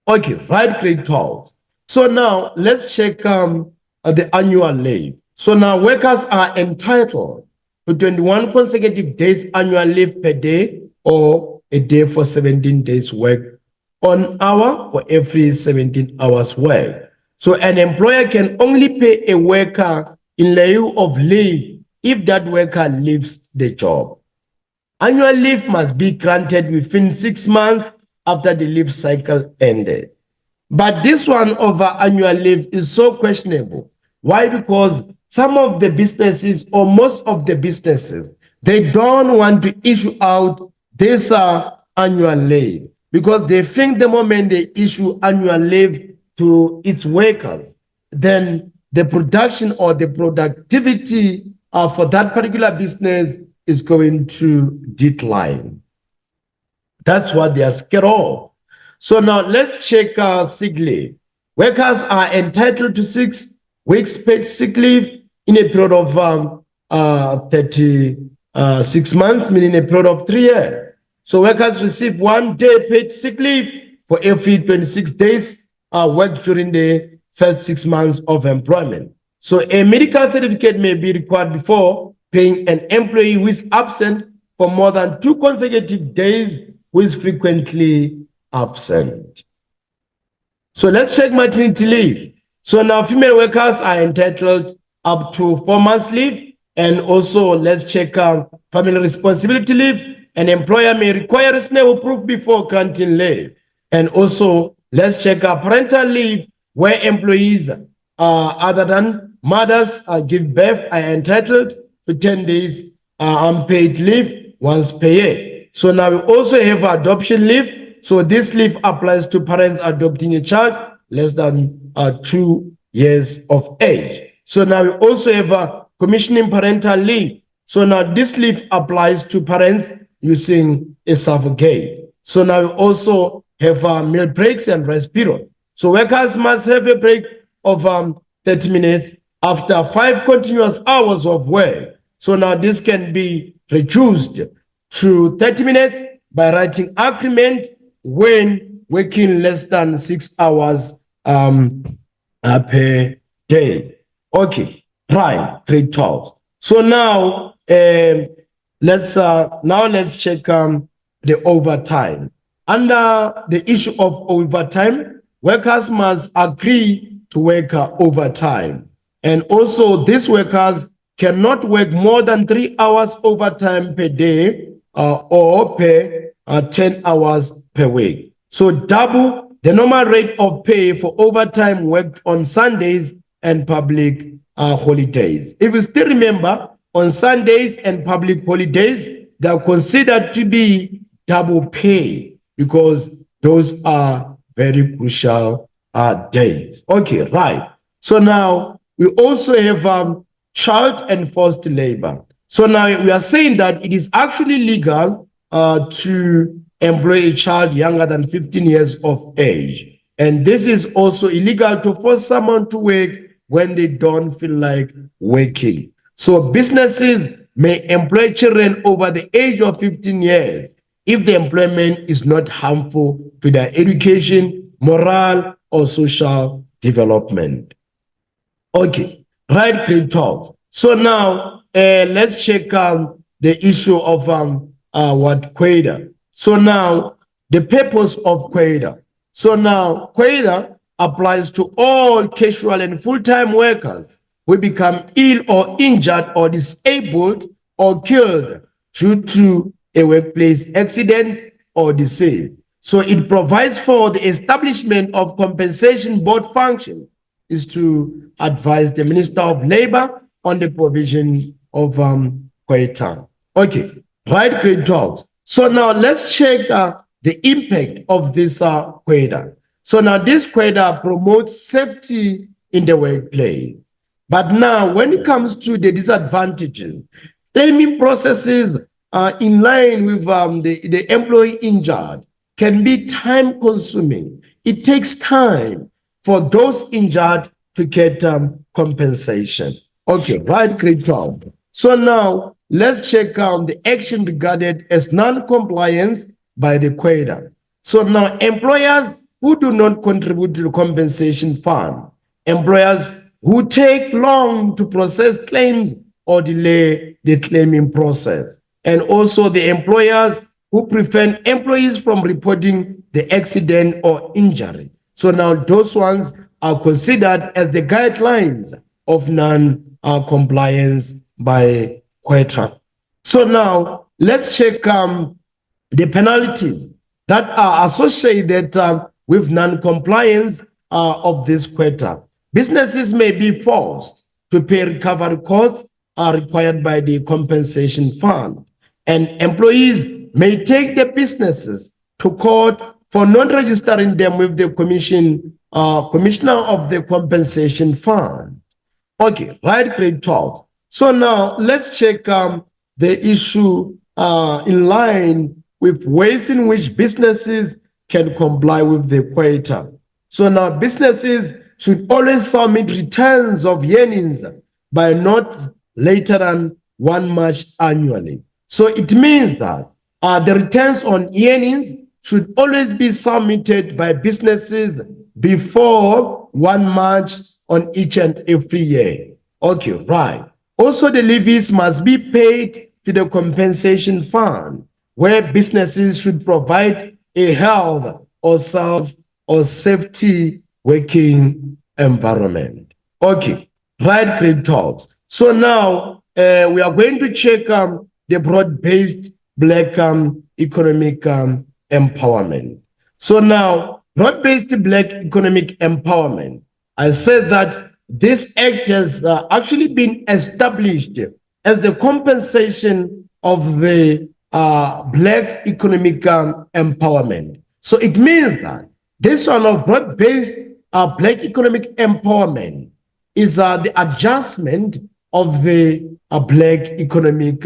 Okay, right, grade 12. So now let's check the annual leave. So now workers are entitled to 21 consecutive days annual leave per day or a day for 17 days work on hour for every 17 hours work. So an employer can only pay a worker in lieu of leave if that worker leaves the job. Annual leave must be granted within 6 months after the leave cycle ended. But this one over annual leave is so questionable. Why? Because some of the businesses or most of the businesses, they don't want to issue out this annual leave because they think the moment they issue annual leave to its workers, then the production or the productivity for that particular business is going to decline. That's what they are scared of. So now let's check sick leave. Workers are entitled to 6 weeks paid sick leave in a period of 36 months, meaning a period of 3 years. So workers receive 1 day paid sick leave for every 26 days worked during the first 6 months of employment. So a medical certificate may be required before paying an employee who is absent for more than 2 consecutive days, who is frequently absent. So let's check maternity leave. So now female workers are entitled up to 4 months leave. And also let's check family responsibility leave. An employer may require reasonable proof before granting leave. And also let's check parental leave, where employees other than mothers give birth are entitled to 10 days unpaid leave once per year. So now we also have adoption leave. So this leave applies to parents adopting a child less than 2 years of age. So now we also have commissioning parental leave. So now this leave applies to parents using a surrogate. So now we also have meal breaks and rest period. So workers must have a break of 30 minutes after 5 continuous hours of work. So now this can be reduced to 30 minutes by writing agreement when working less than 6 hours per day. Okay, right, grade 12. So now let's check the overtime. Under the issue of overtime, workers must agree to work overtime. And also these workers cannot work more than 3 hours overtime per day or per 10 hours per week. So double the normal rate of pay for overtime worked on Sundays and public holidays. If you still remember, on Sundays and public holidays, they are considered to be double pay because those are very crucial days. Okay, right. So now we also have child and forced labor. So now we are saying that it is actually legal to employ a child younger than 15 years of age. And this is also illegal to force someone to work when they don't feel like working. So businesses may employ children over the age of 15 years if the employment is not harmful to their education, moral, or social development. Okay, right, grade 12. So now let's check the issue of QUADA. So now the purpose of QUADA. So now QUADA applies to all casual and full-time workers who become ill or injured or disabled or killed due to a workplace accident or disease. So it provides for the establishment of compensation board function is to advise the Minister of Labor on the provision of QUADA. Okay, right, grade 12. So now let's check the impact of this QUADA. So now this quota promotes safety in the workplace. But now when it comes to the disadvantages, claiming processes in line with the employee injured can be time consuming. It takes time for those injured to get compensation. Okay, right, great job. So now let's check the action regarded as non-compliance by the quota. So now employers who do not contribute to the compensation fund, employers who take long to process claims or delay the claiming process, and also the employers who prevent employees from reporting the accident or injury. So now those ones are considered as the guidelines of non-compliance by quota. So now let's check the penalties that are associated with non-compliance of this quota. Businesses may be forced to pay recovery costs required by the compensation fund, and employees may take their businesses to court for not registering them with the commissioner of the compensation fund. Okay, right, grade 12. So now let's check the issue in line with ways in which businesses can comply with the quota. So now businesses should always submit returns of earnings by not later than 1 March annually. So it means that the returns on earnings should always be submitted by businesses before 1 March on each and every year. Okay, right. Also, the levies must be paid to the compensation fund, where businesses should provide a health or self or safety working environment. Okay, right, grade 12. So now we are going to check the broad-based Black economic empowerment. So now, broad-based Black economic empowerment, I said that this act has actually been established as the compensation of the Black economic empowerment. So it means that this one of broad-based Black economic empowerment is the adjustment of the Black economic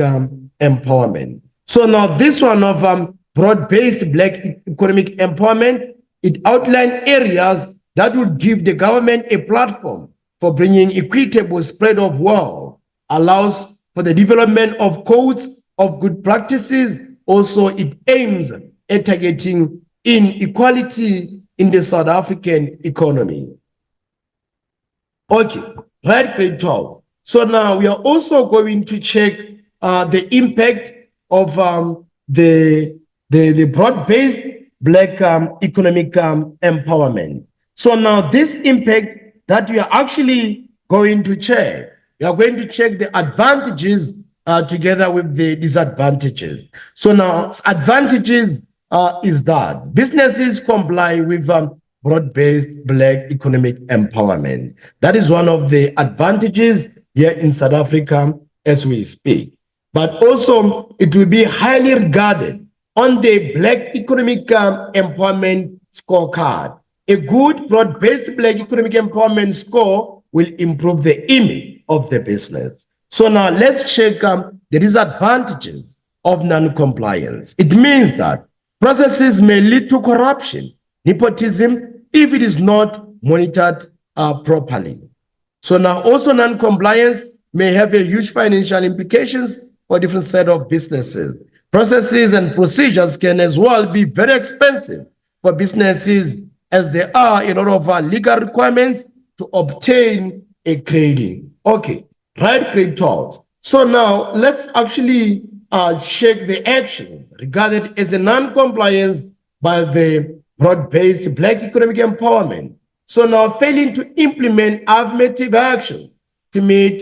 empowerment. So now this one of broad-based Black economic empowerment, it outlines areas that would give the government a platform for bringing equitable spread of wealth, allows for the development of codes of good practices. Also, it aims at targeting inequality in the South African economy. Okay, right, grade 12. So now we are also going to check the impact of the broad-based Black economic empowerment. So now this impact that we are actually going to check, we are going to check the advantages together with the disadvantages. So now advantages is that businesses comply with broad-based Black economic empowerment. That is one of the advantages here in South Africa as we speak. But also it will be highly regarded on the Black economic empowerment scorecard. A good broad-based Black economic empowerment score will improve the image of the business. So now let's check the disadvantages of non-compliance. It means that processes may lead to corruption, nepotism, if it is not monitored properly. So now also non-compliance may have a huge financial implications for different set of businesses. Processes and procedures can as well be very expensive for businesses, as there are a lot of legal requirements to obtain a grading. Okay, right, grade 12. So now let's actually check the actions regarded as a non-compliance by the broad-based Black economic empowerment. So now failing to implement affirmative action to meet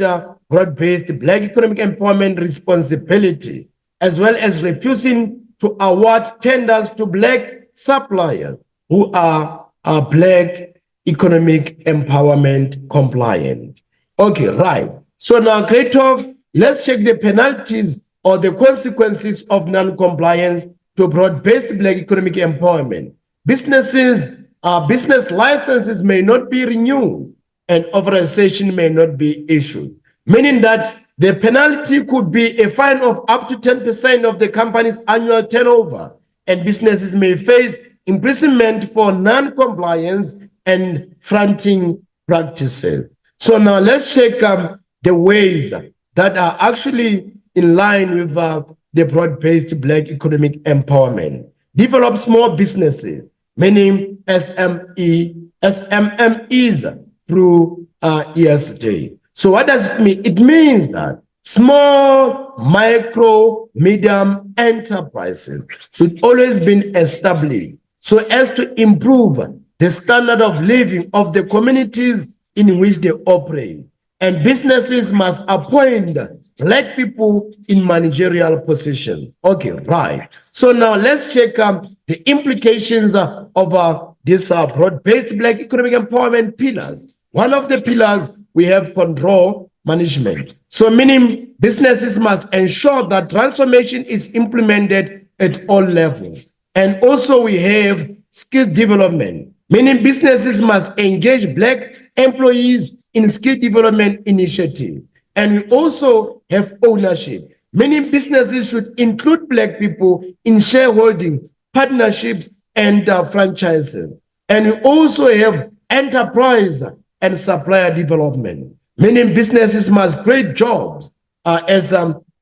broad-based Black economic empowerment responsibility, as well as refusing to award tenders to Black suppliers who are Black economic empowerment compliant. Okay, right. So now, grade 12, let's check the penalties or the consequences of non-compliance to broad-based Black economic empowerment. Businesses business licenses may not be renewed and authorization may not be issued, meaning that the penalty could be a fine of up to 10% of the company's annual turnover, and businesses may face imprisonment for non-compliance and fronting practices. So now let's check the ways that are actually in line with the broad-based Black economic empowerment. Develop small businesses, meaning SMMEs through ESG. So what does it mean? It means that small, micro, medium enterprises should always be established so as to improve the standard of living of the communities in which they operate. And businesses must appoint Black people in managerial positions. Okay, right. So now let's check the implications of these broad-based Black economic empowerment pillars. One of the pillars, we have control management. So meaning businesses must ensure that transformation is implemented at all levels. And also we have skill development, meaning businesses must engage Black employees in skill development initiatives. And we also have ownership. Many businesses should include Black people in shareholding, partnerships, and franchises. And we also have enterprise and supplier development. Many businesses must create jobs as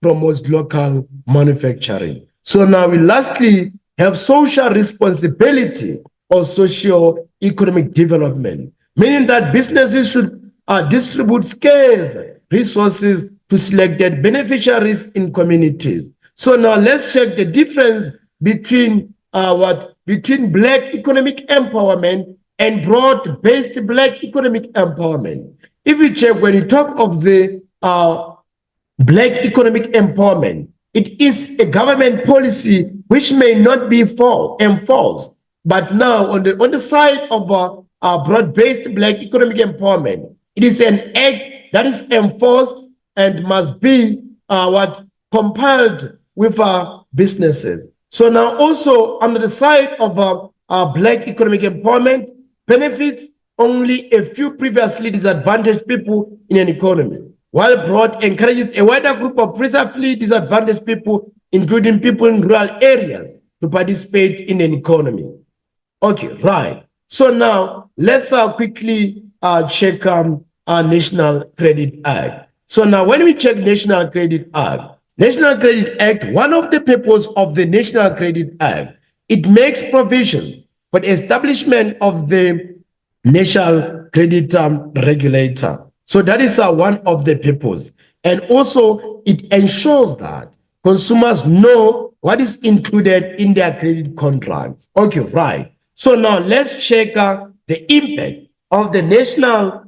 promotes local manufacturing. So now we lastly have social responsibility or socio-economic development, meaning that businesses should distribute scarce resources to selected beneficiaries in communities. So now let's check the difference between Black economic empowerment and broad-based Black economic empowerment. If you check, when you talk of the Black economic empowerment, it is a government policy which may not be enforced. But now on the side of broad-based Black economic empowerment, it is an act that is enforced and must be compiled with businesses. So now also under the side of Black economic empowerment benefits only a few previously disadvantaged people in an economy, while broad encourages a wider group of previously disadvantaged people, including people in rural areas, to participate in an economy. Okay, right. So now let's quickly check our National Credit Act. So now when we check National Credit Act, one of the purposes of the National Credit Act, it makes provision for the establishment of the National Credit Regulator. So that is one of the purposes. And also it ensures that consumers know what is included in their credit contracts. Okay, right. So now let's check the impact of the National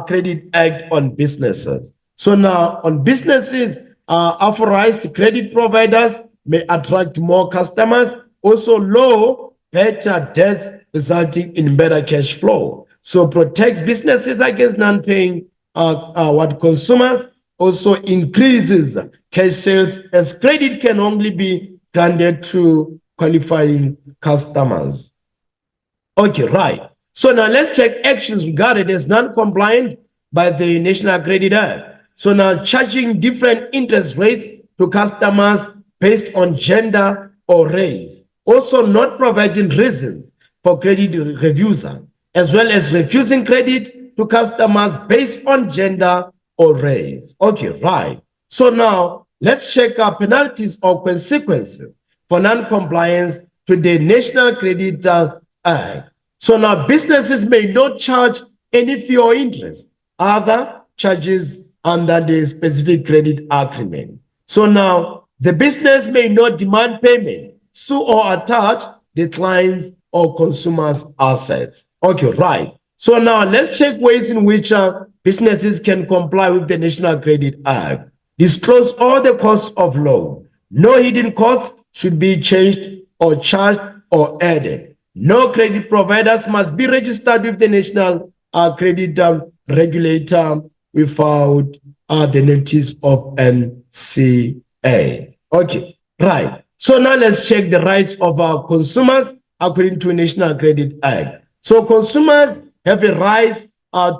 Credit Act on businesses. So now on businesses, authorized credit providers may attract more customers, also low better debts resulting in better cash flow. So protects businesses against non-paying consumers, also increases cash sales as credit can only be granted to qualifying customers. Okay, right. So now let's check actions regarded as non-compliant by the National Credit Act. So now charging different interest rates to customers based on gender or race. Also not providing reasons for credit refusal, as well as refusing credit to customers based on gender or race. Okay, right. So now let's check our penalties or consequences for non-compliance to the National Credit Act. So now businesses may not charge any fee or interest, other charges under the specific credit agreement. So now the business may not demand payment, sue or attach the client's or consumer's assets. Okay, right. So now let's check ways in which businesses can comply with the National Credit Act. Disclose all the costs of loan. No hidden costs should be changed or charged or added. No credit providers must be registered with the National Credit Regulator without the notice of NCA. Okay, right. So now let's check the rights of our consumers according to National Credit Act. So consumers have a right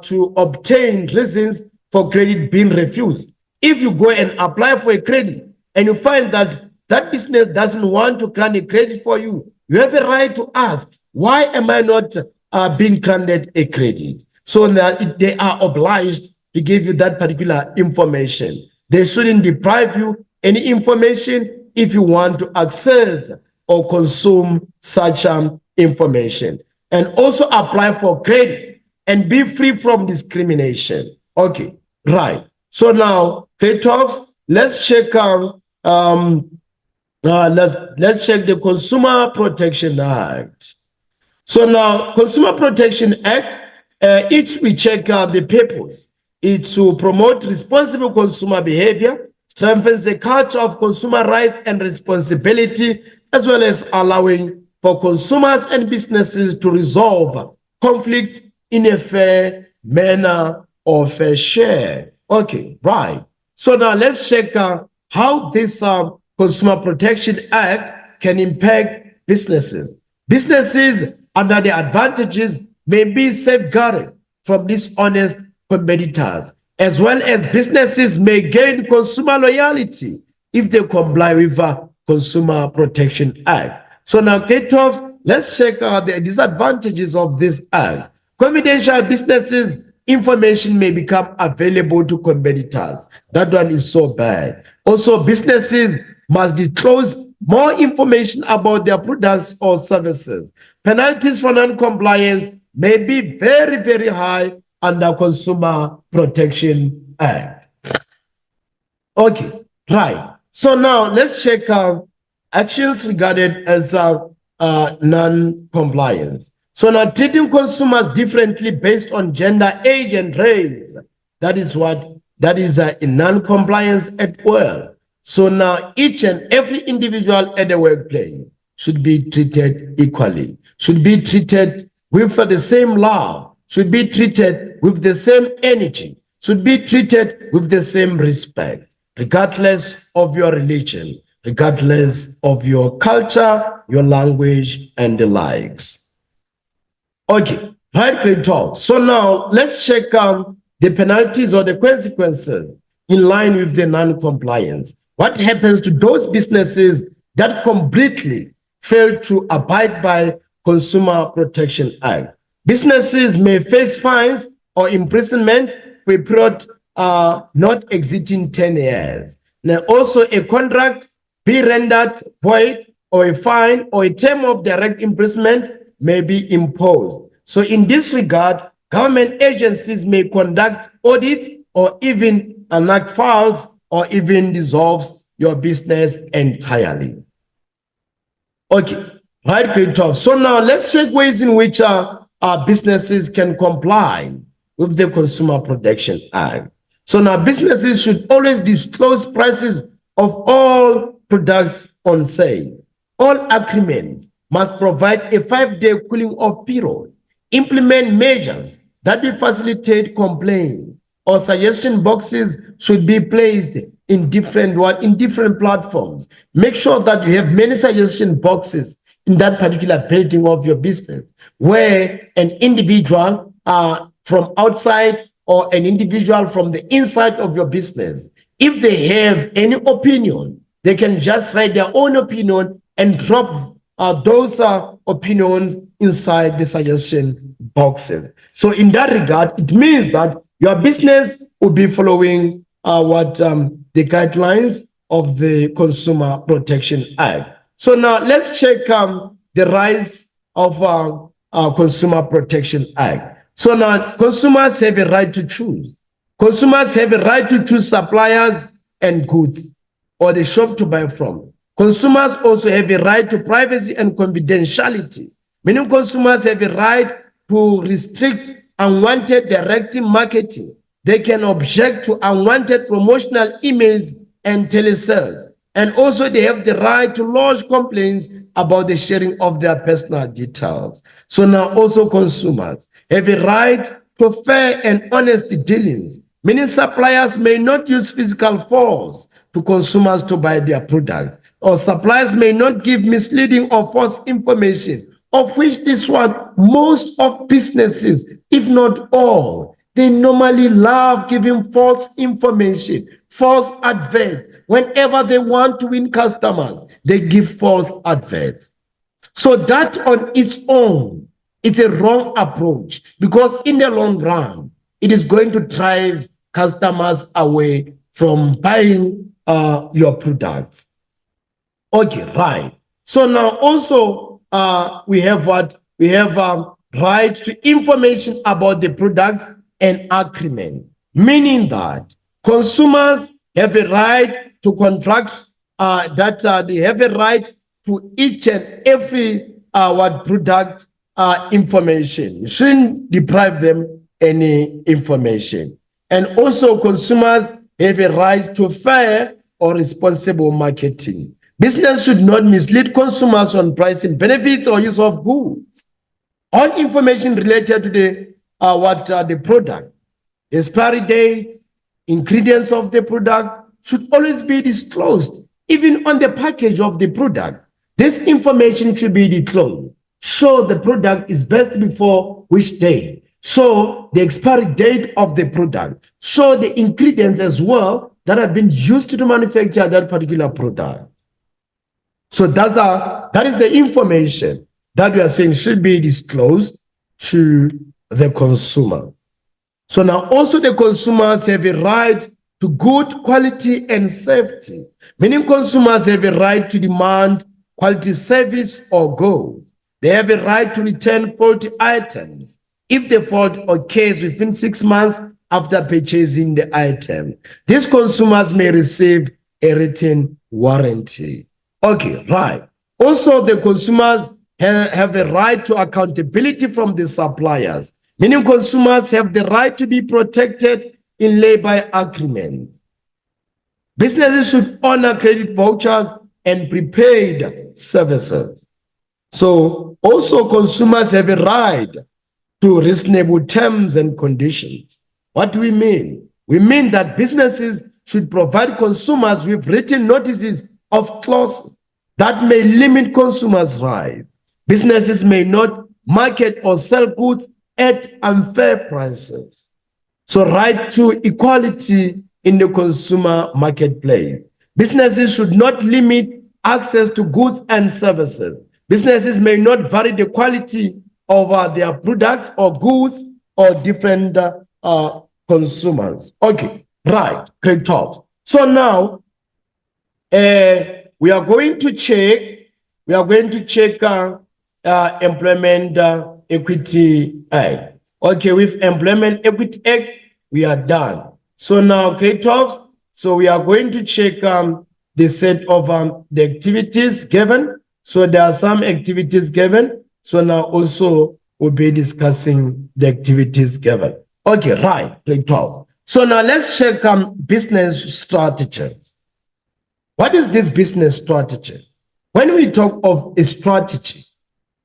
to obtain reasons for credit being refused. If you go and apply for a credit and you find that that business doesn't want to grant a credit for you, you have a right to ask, why am I not being granted a credit? So that they are obliged to give you that particular information. They shouldn't deprive you any information if you want to access or consume such information. And also apply for credit and be free from discrimination. Okay, right. So now, credit talks, let's check let's check the Consumer Protection Act. So now, Consumer Protection Act, each we check the purpose. It's to promote responsible consumer behavior, strengthens the culture of consumer rights and responsibility, as well as allowing for consumers and businesses to resolve conflicts in a fair manner or fair share. Okay, right. So now let's check how this Consumer Protection Act can impact businesses. Businesses under the advantages may be safeguarded from dishonest competitors, as well as businesses may gain consumer loyalty if they comply with the Consumer Protection Act. So now, K-Talks, let's check out the disadvantages of this act. Confidential businesses information may become available to competitors. That one is so bad. Also, businesses must disclose more information about their products or services. Penalties for non-compliance may be very, very high under Consumer Protection Act. Okay, right. So now let's check out actions regarded as non-compliance. So now treating consumers differently based on gender, age, and race. That is in non-compliance at well. So now each and every individual at the workplace should be treated equally, should be treated with the same love, should be treated with the same energy, should be treated with the same respect, regardless of your religion, regardless of your culture, your language, and the likes. Okay, right, great talk. So now let's check the penalties or the consequences in line with the non-compliance. What happens to those businesses that completely fail to abide by Consumer Protection Act? Businesses may face fines or imprisonment for a period not exceeding 10 years. Now, also a contract be rendered void, or a fine or a term of direct imprisonment may be imposed. So in this regard, government agencies may conduct audits or even enact files or even dissolves your business entirely. Okay, right, great talk. So now let's check ways in which our businesses can comply with the Consumer Protection Act. So now businesses should always disclose prices of all products on sale. All agreements must provide a 5-day cooling off period. Implement measures that will facilitate complaints, or suggestion boxes should be placed in different platforms. Make sure that you have many suggestion boxes in that particular building of your business, where an individual from outside or an individual from the inside of your business, if they have any opinion, they can just write their own opinion and drop those opinions inside the suggestion boxes. So in that regard, it means that your business will be following the guidelines of the Consumer Protection Act. So now let's check the rise of Consumer Protection Act. So now consumers have a right to choose. Consumers have a right to choose suppliers and goods or the shop to buy from. Consumers also have a right to privacy and confidentiality. Many consumers have a right to restrict unwanted direct marketing. They can object to unwanted promotional emails and telesales. And also they have the right to lodge complaints about the sharing of their personal details. So now also consumers have a right to fair and honest dealings. Many suppliers may not use physical force to consumers to buy their product, or suppliers may not give misleading or false information of which this one, most of businesses, if not all, they normally love giving false information, false adverts. Whenever they want to win customers, they give false adverts. So that on its own, it's a wrong approach because in the long run, it is going to drive customers away from buying your products. Okay, right. So now also we have what? We have right to information about the products and agreement, meaning that consumers have a right to contract they have a right to each and every what product information. You shouldn't deprive them any information. And also consumers have a right to fair or responsible marketing. Business should not mislead consumers on pricing, benefits, or use of goods. All information related to the product, expiry dates, ingredients of the product should always be disclosed, even on the package of the product. This information should be disclosed. Show the product is best before which day. Show the expiry date of the product. Show the ingredients as well that have been used to manufacture that particular product. So that is the information that we are saying should be disclosed to the consumer. So now also the consumers have a right to good quality and safety, meaning consumers have a right to demand quality service or goods. They have a right to return faulty items if the fault occurs within 6 months after purchasing the item. These consumers may receive a written warranty. Okay, right. Also, the consumers have a right to accountability from the suppliers, meaning consumers have the right to be protected in labor agreements. Businesses should honor credit vouchers and prepaid services. So also consumers have a right to reasonable terms and conditions. What do we mean? We mean that businesses should provide consumers with written notices of clauses that may limit consumers' rights. Businesses may not market or sell goods at unfair prices. So right to equality in the consumer marketplace. Businesses should not limit access to goods and services. Businesses may not vary the quality of their products or goods or different consumers. Okay, right, great talk. So now we are going to check Employment Equity Act. Okay, with Employment Equity Act, we are done. So now, great talks. So we are going to check the set of the activities given. So there are some activities given. So now also we'll be discussing the activities given. Okay, right, great talk. So now let's check business strategies. What is this business strategy? When we talk of a strategy,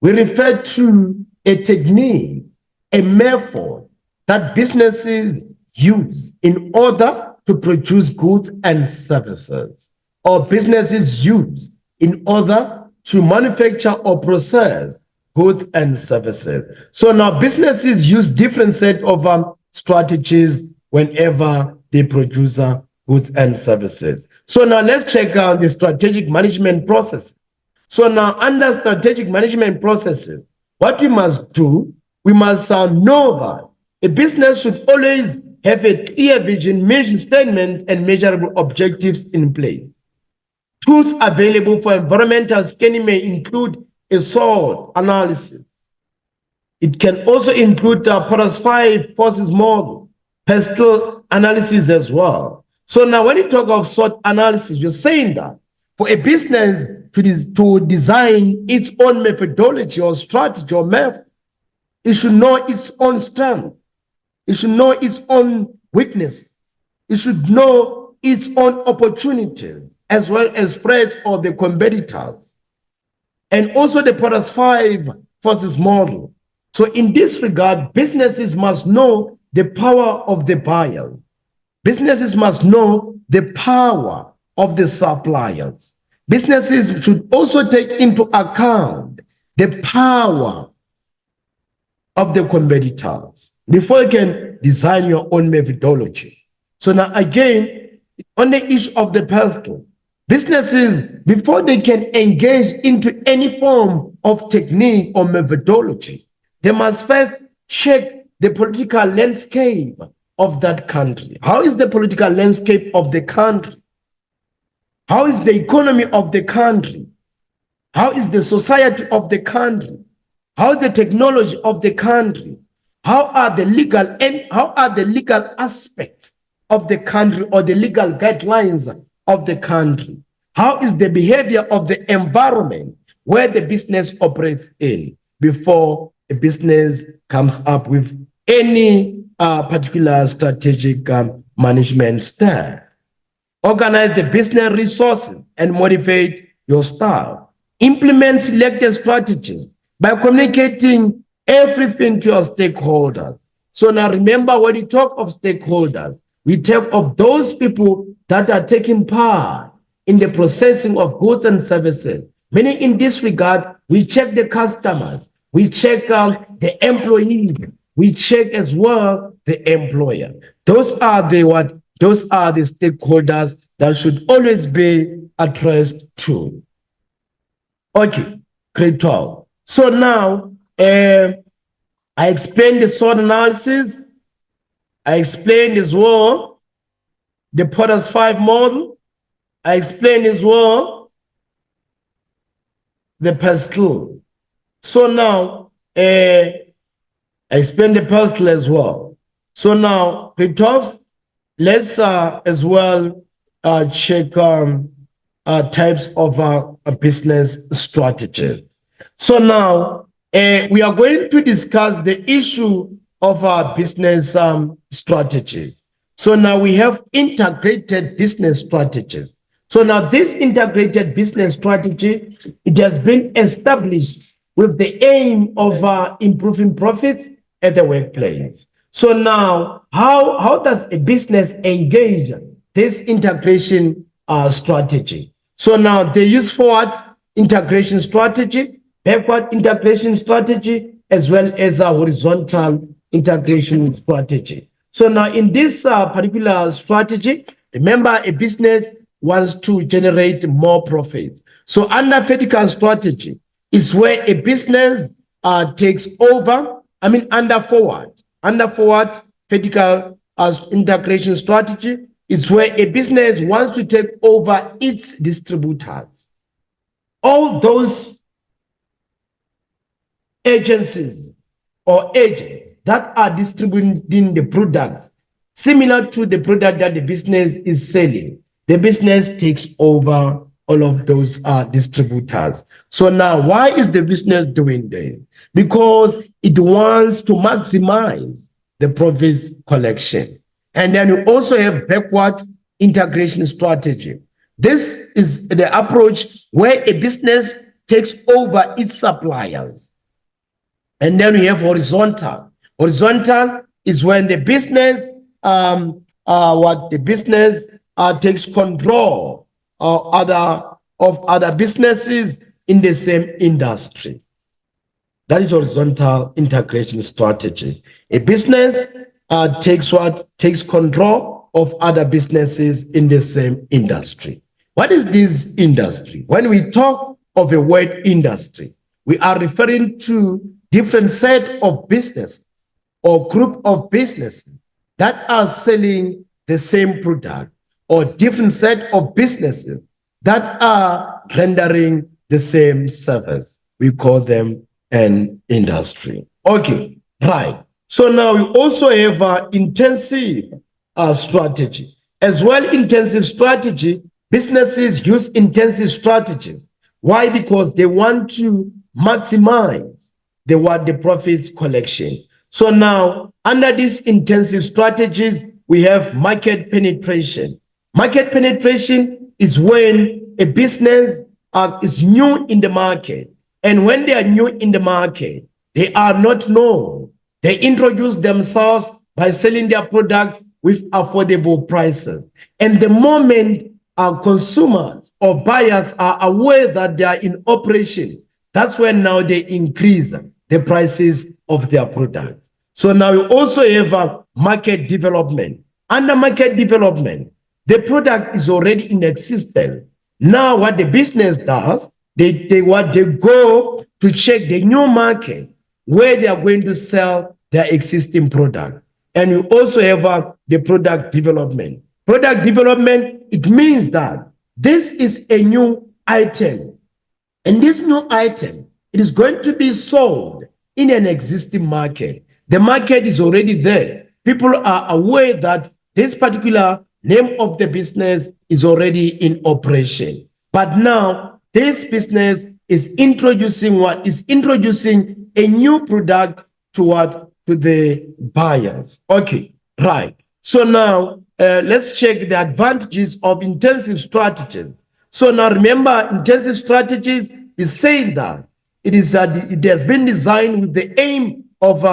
we refer to a technique, a method that businesses use in order to produce goods and services, or businesses use in order to manufacture or process goods and services. So now businesses use different set of strategies whenever they produce goods and services. So now let's check out the strategic management process. So now under strategic management processes, what we must do, we must know that a business should always have a clear vision, mission statement, and measurable objectives in place. Tools available for environmental scanning may include a SWOT analysis. It can also include Paras 5 forces model, pestle analysis as well. So now when you talk of SWOT analysis, you're saying that for a business to design its own methodology or strategy or method, it should know its own strength. It should know its own weakness. It should know its own opportunities as well as threats or the competitors. And also the Paras 5 forces model. So in this regard, businesses must know the power of the buyer. Businesses must know the power of the suppliers. Businesses should also take into account the power of the competitors before you can design your own methodology. So now again, on the issue of the pestle, businesses, before they can engage into any form of technique or methodology, they must first check the political landscape of that country. How is the political landscape of the country? How is the economy of the country? How is the society of the country? How is the technology of the country? How are the legal aspects of the country or the legal guidelines of the country? How is the behavior of the environment where the business operates in before a business comes up with any particular strategic management style? Organize the business resources and motivate your staff. Implement selected strategies by communicating everything to your stakeholders. So now remember, when we talk of stakeholders, we talk of those people that are taking part in the processing of goods and services. Meaning in this regard, we check the customers, we check the employees, we check as well the employer. Those are the stakeholders that should always be addressed to. Okay, grade 12. So now, I explained the SWOT analysis. I explained as well the Potter's 5 model. I explained as well the pestle. So now, I explained the pestle as well. So now, grade 12, let's as well check types of a business strategy. So now we are going to discuss the issue of our business strategies. So now we have integrated business strategies. So now this integrated business strategy, it has been established with the aim of improving profits at the workplace. So now how does a business engage this integration strategy? So now they use forward integration strategy, backward integration strategy, as well as a horizontal integration strategy. So now in this particular strategy, remember a business wants to generate more profit. So under vertical strategy is where a business takes over, under forward vertical integration strategy is where a business wants to take over its distributors. All those agencies or agents that are distributing the products similar to the product that the business is selling, the business takes over all of those distributors. So now, why is the business doing this? Because it wants to maximize the profits collection. And then we also have backward integration strategy. This is the approach where a business takes over its suppliers. And then we have horizontal. Horizontal is when the business takes control of other businesses in the same industry. That is horizontal integration strategy. A business takes control of other businesses in the same industry. What is this industry? When we talk of a word industry, we are referring to different set of businesses or group of businesses that are selling the same product, or different set of businesses that are rendering the same service. We call them an industry. Okay, right. So now we also have intensive strategy. As well, intensive strategy, businesses use intensive strategies. Why? Because they want to maximize the profits collection. So now, under these intensive strategies, we have market penetration. Market penetration is when a business is new in the market. And when they are new in the market, they are not known. They introduce themselves by selling their products with affordable prices. And the moment our consumers or buyers are aware that they are in operation, that's when now they increase the prices of their products. So now we also have market development. Under market development, the product is already in existence. Now what the business does, they go to check the new market where they are going to sell their existing product. And we also have the product development. Product development, it means that this is a new item. And this new item, it is going to be sold in an existing market. The market is already there. People are aware that this particular name of the business is already in operation. But now this business is introducing what? Is introducing a new product to what? To the buyers. Okay, right. So now let's check the advantages of intensive strategies. So now remember, intensive strategies is saying that it has been designed with the aim of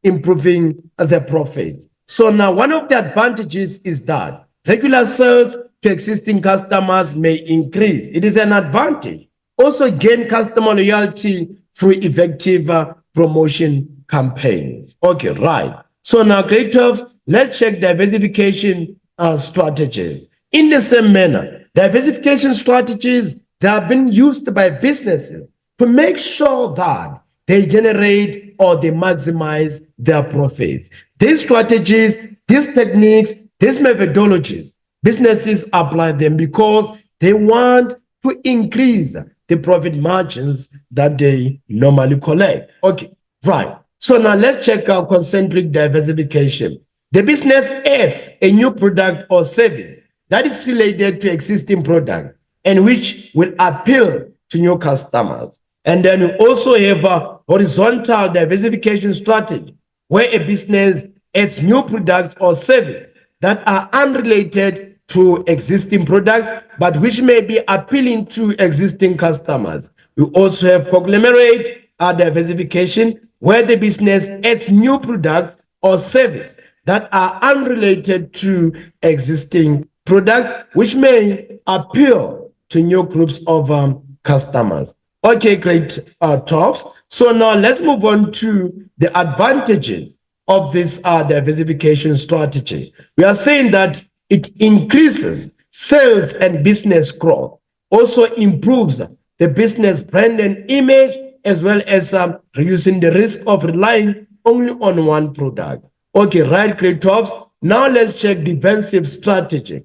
improving the profits. So now one of the advantages is that regular sales to existing customers may increase. It is an advantage. Also gain customer loyalty through effective promotion campaigns. Okay, right. So now, grade 12, let's check diversification strategies. In the same manner, diversification strategies, they have been used by businesses to make sure that they generate or they maximize their profits. These strategies, these techniques, these methodologies, businesses apply them because they want to increase the profit margins that they normally collect. Okay, right. So now let's check out concentric diversification. The business adds a new product or service that is related to existing product and which will appeal to new customers. And then we also have a horizontal diversification strategy where a business adds new products or service that are unrelated to existing products, but which may be appealing to existing customers. We also have conglomerate diversification where the business adds new products or service that are unrelated to existing products, which may appeal to new groups of customers. Okay, great, Tops. So now let's move on to the advantages of this diversification strategy. We are saying that it increases sales and business growth, also improves the business brand and image, as well as reducing the risk of relying only on one product. Okay, right, great, Tops. Now let's check defensive strategy.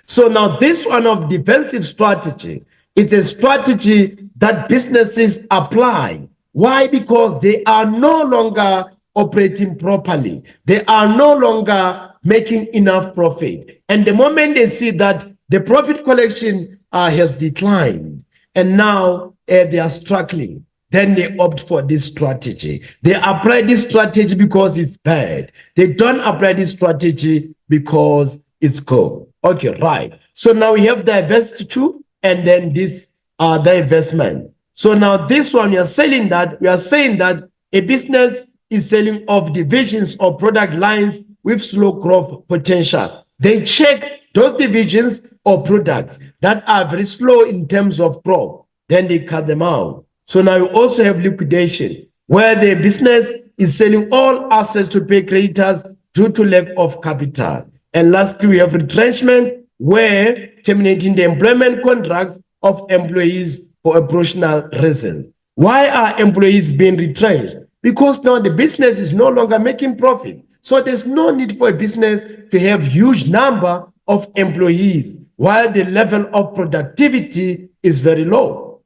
So now this one of defensive strategy, it's a strategy that businesses apply. Why? Because they are no longer operating properly. They are no longer making enough profit. And the moment they see that the profit collection has declined and now they are struggling, then they opt for this strategy. They apply this strategy because it's bad. They don't apply this strategy because it's good. Okay, right. So now we have divestiture and then this divestment. So now this one, we are saying that a business is selling off divisions or product lines with slow growth potential. They check those divisions or products that are very slow in terms of growth, then they cut them out. So now we also have liquidation, where the business is selling all assets to pay creditors due to lack of capital. And lastly, we have retrenchment, where terminating the employment contracts of employees for operational reasons. Why are employees being retrenched? Because now the business is no longer making profit. So there's no need for a business to have huge number of employees while the level of productivity is very low.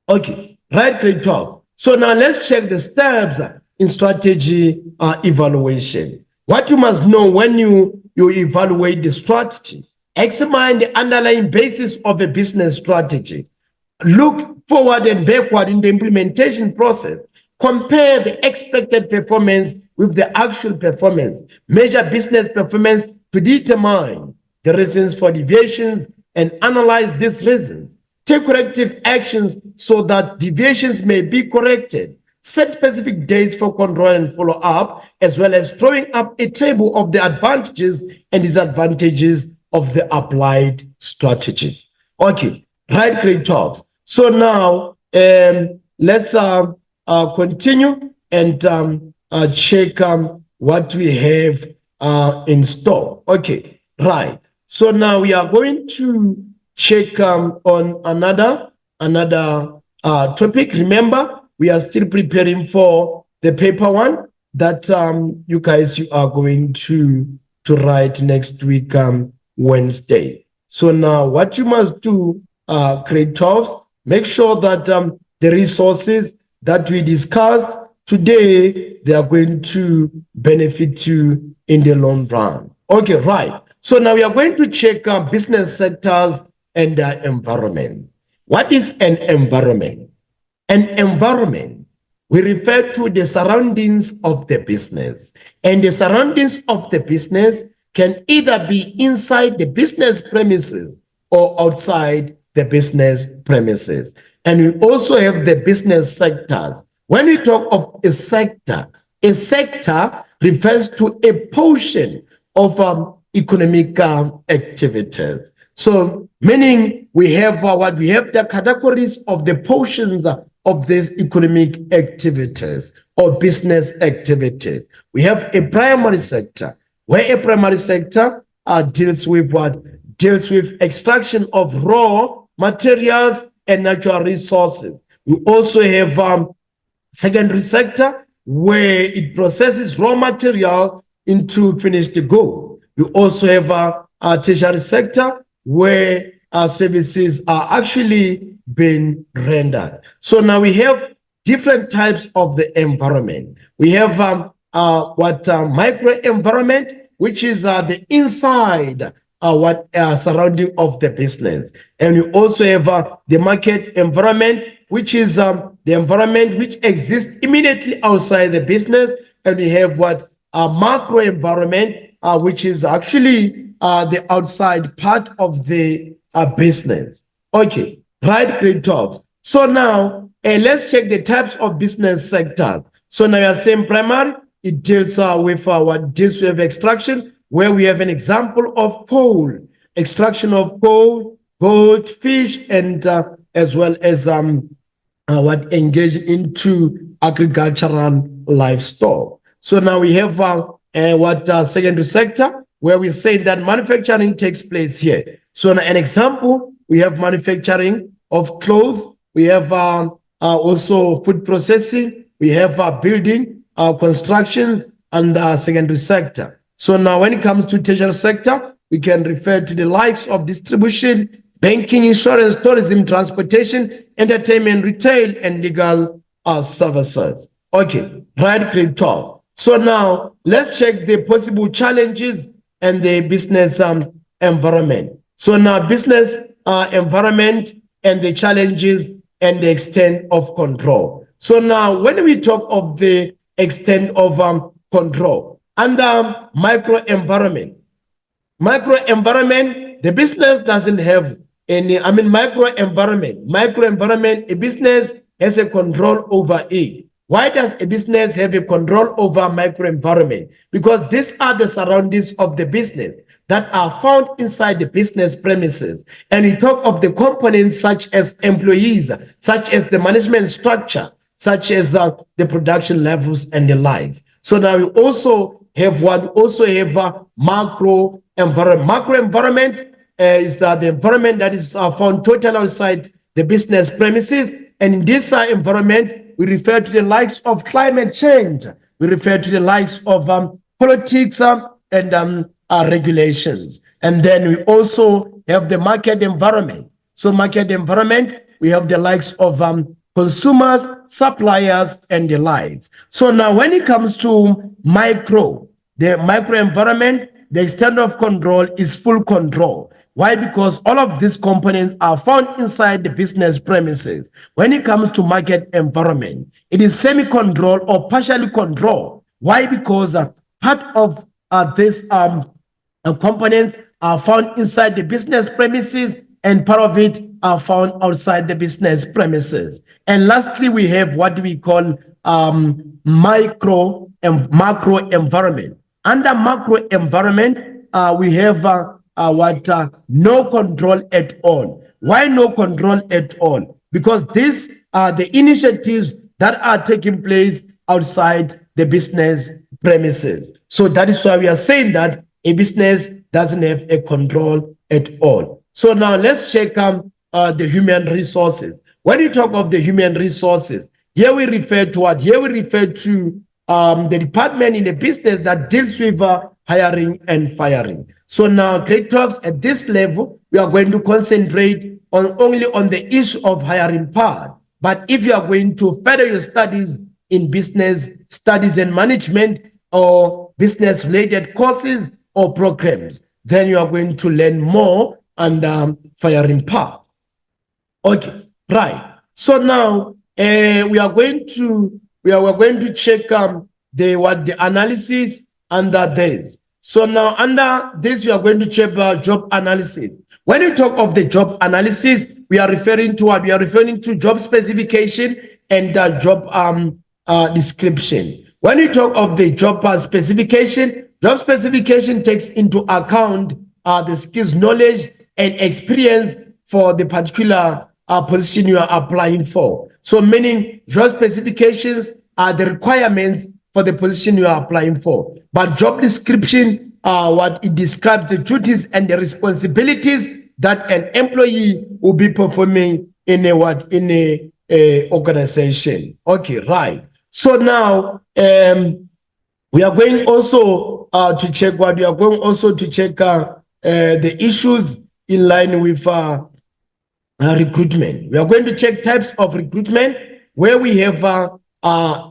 Okay, right, great job. So now let's check the steps in strategy evaluation. What you must know when you evaluate the strategy: examine the underlying basis of a business strategy. Look forward and backward in the implementation process. Compare the expected performance with the actual performance. Measure business performance to determine the reasons for deviations and analyze these reasons. Take corrective actions so that deviations may be corrected. Set specific dates for control and follow up, as well as drawing up a table of the advantages and disadvantages of the applied strategy. Okay, right, great talks. So now let's continue and check what we have in store. Okay, right. So now we are going to check on another topic. Remember, we are still preparing for the paper one that you guys you are going to write next week Wednesday. So now what you must do, grade 12, make sure that the resources that we discussed today, they are going to benefit you in the long run. Okay, right. So now we are going to check business sectors and environment. What is an environment? An environment, we refer to the surroundings of the business. And the surroundings of the business can either be inside the business premises or outside the business premises. And we also have the business sectors. When we talk of a sector refers to a portion of economic activities. So meaning we have the categories of the portions of these economic activities or business activities. We have a primary sector, where a primary sector deals with what? Deals with extraction of raw materials and natural resources. We also have secondary sector, where it processes raw material into finished goods. We also have a tertiary sector, where services are actually being rendered. So now we have different types of the environment. We have micro environment, which is the inside surrounding of the business. And we also have the market environment, which is the environment which exists immediately outside the business. And we have macro environment, which is actually the outside part of the business. Okay, right, grade 12. So now let's check the types of business sector. So now we are saying primary, it deals with what deals with extraction, where we have an example of coal, extraction of coal, gold, fish, and as well as what engage into agricultural livestock. So now we have secondary sector, where we say that manufacturing takes place here. So an example, we have manufacturing of clothes, we have also food processing, we have building, constructions, and secondary sector. So now when it comes to tertiary sector, we can refer to the likes of distribution, banking, insurance, tourism, transportation, entertainment, retail, and legal services. Okay, right, grade 12. So now let's check the possible challenges and the business environment. So now business environment and the challenges and the extent of control. So now when we talk of the extent of control under microenvironment, the business doesn't have any, microenvironment, a business has a control over it. Why does a business have a control over microenvironment? Because these are the surroundings of the business that are found inside the business premises. And we talk of the components such as employees, such as the management structure, such as the production levels and the likes. So now we also have macro environment. Macro environment is the environment that is found totally outside the business premises. And in this environment, we refer to the likes of climate change. We refer to the likes of politics and regulations. And then we also have the market environment. So market environment, we have the likes of consumers, suppliers, and the likes. So now when it comes to the micro environment, the extent of control is full control. Why? Because all of these components are found inside the business premises. When it comes to market environment, it is semi-control or partially control. Why? Because part of these components are found inside the business premises and part of it are found outside the business premises. And lastly, we have what we call micro and macro environment. Under macro environment, we have no control at all. Why no control at all? because these are the initiatives that are taking place outside the business premises. So that is why we are saying that a business doesn't have a control at all. So now let's check the human resources. When you talk of the human resources, here we refer to what? Here we refer to the department in the business that deals with hiring and firing. So now, grade 12s at this level, we are going to concentrate only on the issue of hiring part. But if you are going to further your studies in business studies and management or business-related courses or programs, then you are going to learn more on firing part. Okay, right. So now we are going to check the analysis under this. So now under this, we are going to check job analysis. When we talk of the job analysis, we are referring to what? We are referring to job specification and job description. When we talk of the job specification takes into account the skills, knowledge, and experience for the particular position you are applying for. So meaning job specifications are the requirements for the position you are applying for. But job description, what it describes the duties and the responsibilities that an employee will be performing in a organization. Okay, right. So now we are going also to check what we are going also to check the issues in line with recruitment. We are going to check types of recruitment where we have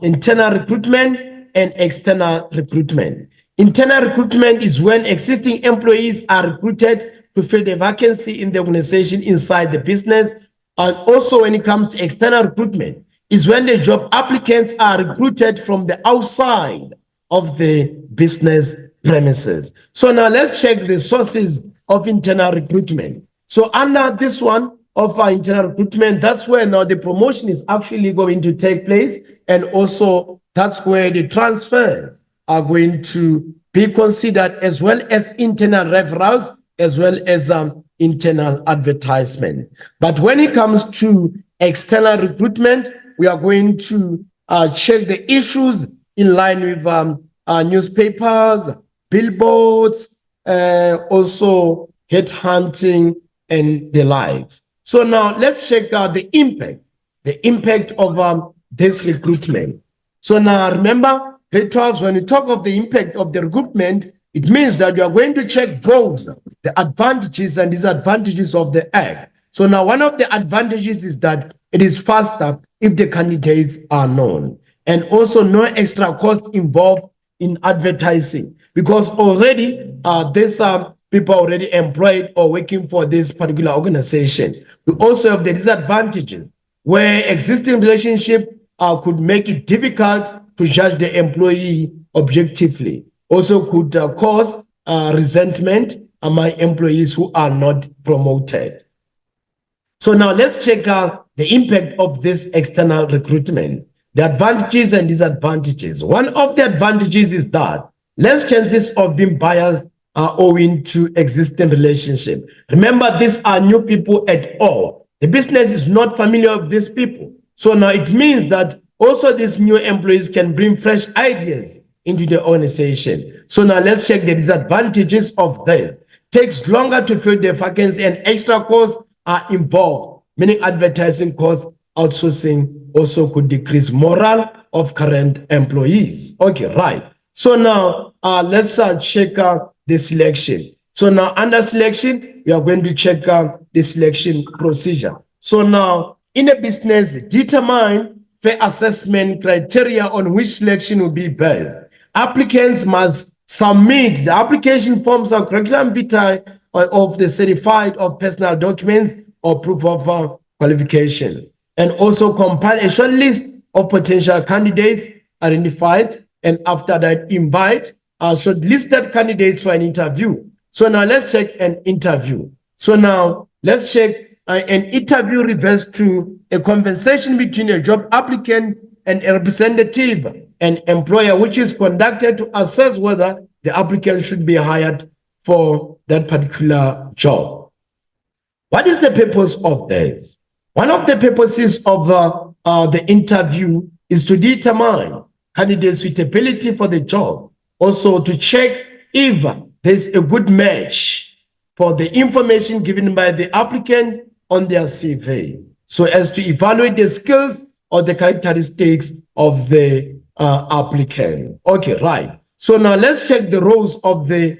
internal recruitment and external recruitment. Internal recruitment is when existing employees are recruited to fill the vacancy in the organization inside the business. And also when it comes to external recruitment is when the job applicants are recruited from the outside of the business premises. So now let's check the sources of internal recruitment. So under this one of our internal recruitment, that's where now the promotion is actually going to take place. And also that's where the transfers are going to be considered, as well as internal referrals, as well as internal advertisement. But when it comes to external recruitment, we are going to check the issues in line with newspapers, billboards, also headhunting and the likes. So now let's check out the impact of this recruitment. So now remember, grade 12, when we talk of the impact of the recruitment, it means that you are going to check both the advantages and disadvantages of the act. So now one of the advantages is that it is faster if the candidates are known, and also no extra cost involved in advertising, because already there's people already employed or working for this particular organization. We also have the disadvantages where existing relationship could make it difficult to judge the employee objectively. Also could cause resentment among employees who are not promoted. So now let's check out the impact of this external recruitment, the advantages and disadvantages. One of the advantages is that less chances of being biased are owing to existing relationship. Remember, these are new people at all. The business is not familiar with these people. So now it means that also these new employees can bring fresh ideas into the organization. So now let's check the disadvantages of this. Takes longer to fill the vacancy and extra costs are involved, meaning advertising costs, outsourcing also could decrease morale of current employees. Okay, right. So now let's check out the selection. So now under selection, we are going to check out the selection procedure. So now in a business, determine fair assessment criteria on which selection will be based. Applicants must submit the application forms or curriculum vitae of the certified or personal documents or proof of qualifications, and also compile a short list of potential candidates identified, and after that invite shortlisted candidates for an interview. So now let's check an interview. So now let's check an interview refers to a conversation between a job applicant and a representative and employer, which is conducted to assess whether the applicant should be hired for that particular job. What is the purpose of this? One of the purposes of the interview is to determine candidates' suitability for the job, also to check if there's a good match for the information given by the applicant on their CV, so as to evaluate the skills or the characteristics of the applicant. Okay, right. So now let's check the roles of the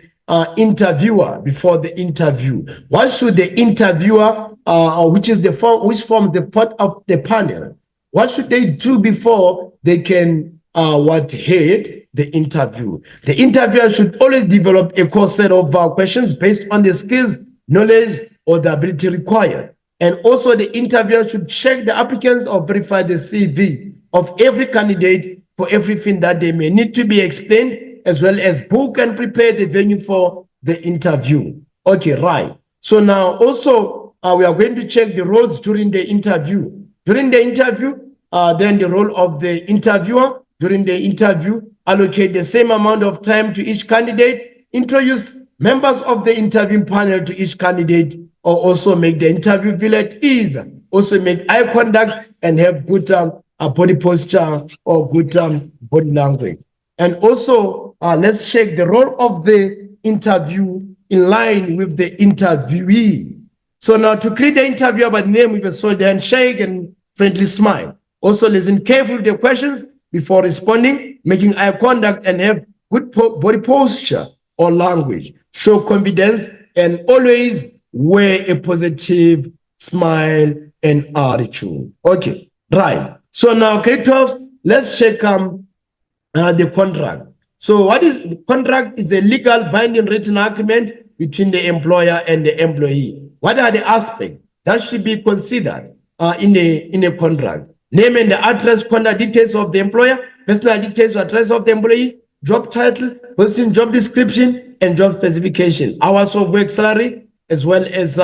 interviewer before the interview. What should the interviewer, which forms the part of the panel, what should they do before they can head the interview? The interviewer should always develop a core set of questions based on the skills, knowledge, or the ability required. And also the interviewer should check the applicants or verify the CV of every candidate for everything that they may need to be explained, as well as book and prepare the venue for the interview. Okay, right. So now also we are going to check the roles during the interview. During the interview, then the role of the interviewer during the interview, allocate the same amount of time to each candidate, introduce members of the interviewing panel to each candidate, or also make the interview feel at ease, also make eye contact and have good body posture or good body language. And also, let's check the role of the interview in line with the interviewee. So now to greet the interviewer by name with a solid handshake and friendly smile. Also listen carefully to the questions before responding, making eye contact and have good body posture or language. Show confidence and always wear a positive smile and attitude. Okay, right. So now, K-12, let's check the contract. So what is the contract? Is a legal binding written agreement between the employer and the employee. What are the aspects that should be considered in a contract? Name and the address, contact details of the employer, personal details or address of the employee, job title, position, job description, and job specification, hours of work, salary, as well as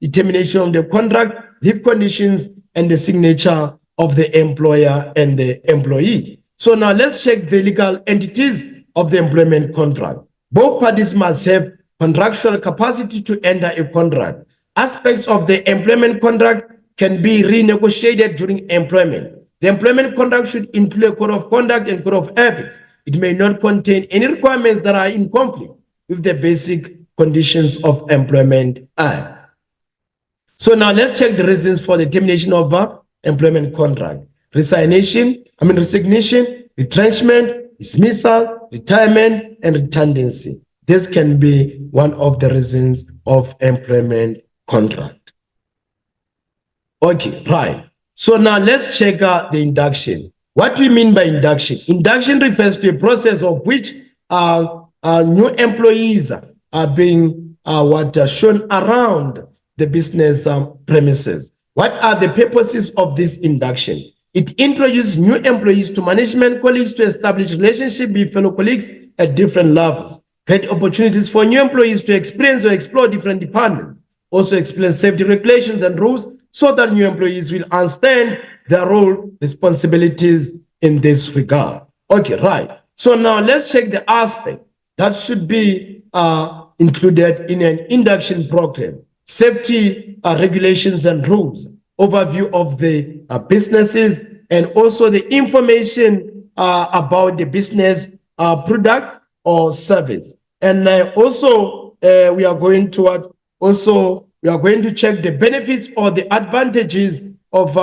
determination of the contract, leave conditions, and the signature of the employer and the employee. So now let's check the legal entities of the employment contract. Both parties must have contractual capacity to enter a contract. Aspects of the employment contract can be renegotiated during employment. The employment contract should include a code of conduct and code of ethics. It may not contain any requirements that are in conflict with the basic conditions of employment act. So now let's check the reasons for the termination of employment contract. Resignation, retrenchment, dismissal, retirement, and redundancy. This can be one of the reasons of employment contract. Okay, right. So now let's check out the induction. What do we mean by induction? Induction refers to a process of which new employees are being shown around the business premises. What are the purposes of this induction? It introduces new employees to management colleagues to establish relationships with fellow colleagues at different levels, create opportunities for new employees to experience or explore different departments, also explain safety regulations and rules so that new employees will understand their role, responsibilities in this regard. Okay, right. So now let's check the aspect that should be included in an induction program. Safety regulations and rules, overview of the businesses, and also the information about the business products or service. And also we are going to check the benefits or the advantages of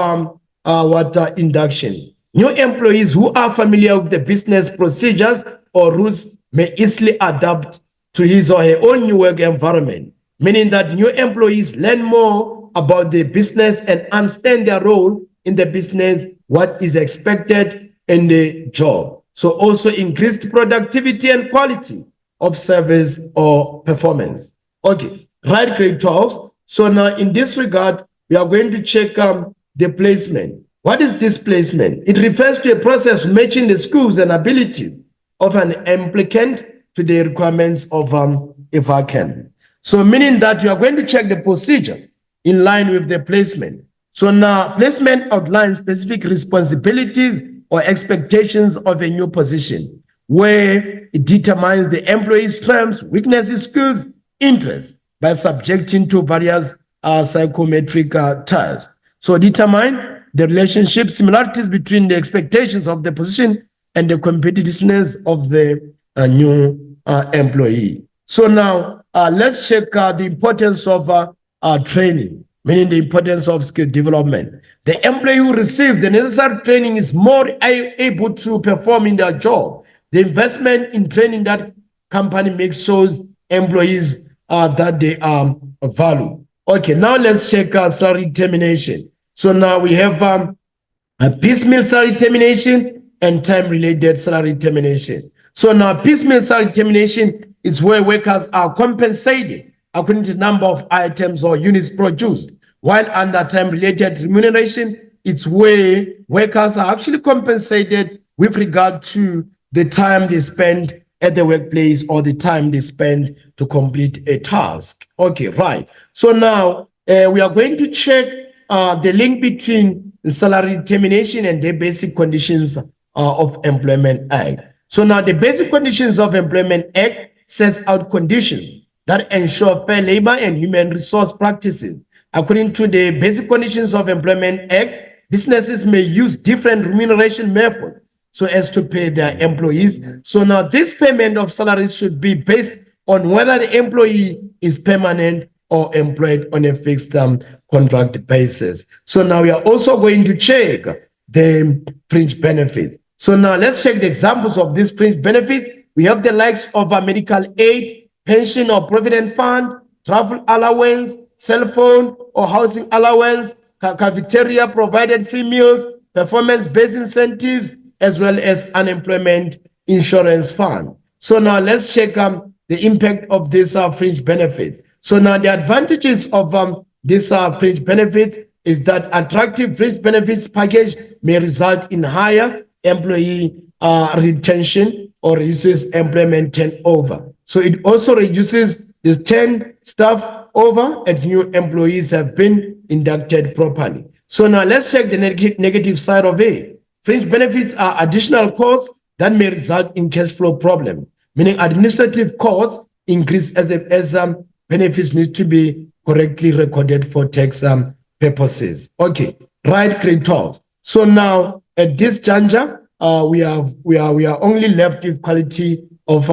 induction. New employees who are familiar with the business procedures or rules may easily adapt to his or her own new work environment, meaning that new employees learn more about the business and understand their role in the business, what is expected in the job. So also increased productivity and quality of service or performance. Okay, right, grade 12. So now in this regard, we are going to check the placement. What is this placement? It refers to a process matching the skills and abilities of an applicant to the requirements of a vacant. So meaning that you are going to check the procedures in line with the placement. So now placement outlines specific responsibilities or expectations of a new position, where it determines the employee's strengths, weaknesses, skills, interests by subjecting to various psychometric tests. So determine the relationship similarities between the expectations of the position and the competitiveness of the new employee. So now let's check the importance of training, meaning the importance of skill development. The employee who receives the necessary training is more able to perform in their job. The investment in training that company makes shows employees that they value. Okay, now let's check salary termination. So now we have a piecemeal salary termination and time-related salary termination. So now piecemeal salary termination is where workers are compensated according to the number of items or units produced, while under time-related remuneration, it's where workers are actually compensated with regard to the time they spend at the workplace or the time they spend to complete a task. Okay, right. So now we are going to check the link between the salary termination and the basic conditions of Employment Act. So now the basic conditions of Employment Act sets out conditions that ensure fair labor and human resource practices. According to the basic conditions of Employment Act, businesses may use different remuneration methods so as to pay their employees. So now this payment of salaries should be based on whether the employee is permanent or employed on a fixed contract basis. So now we are also going to check the fringe benefits. So now let's check the examples of these fringe benefits. We have the likes of a medical aid, pension or provident fund, travel allowance, cell phone or housing allowance, cafeteria provided free meals, performance-based incentives, as well as unemployment insurance fund. So now let's check the impact of this fringe benefit. So now the advantages of this fringe benefit is that attractive fringe benefits package may result in higher employee retention or reduces employment turnover. So it also reduces the 10 staff over and new employees have been inducted properly. So now let's check the negative side of it. Fringe benefits are additional costs that may result in cash flow problems, meaning administrative costs increase as benefits need to be correctly recorded for tax purposes. Okay, right, creditors. So now at this juncture, we are only left with quality of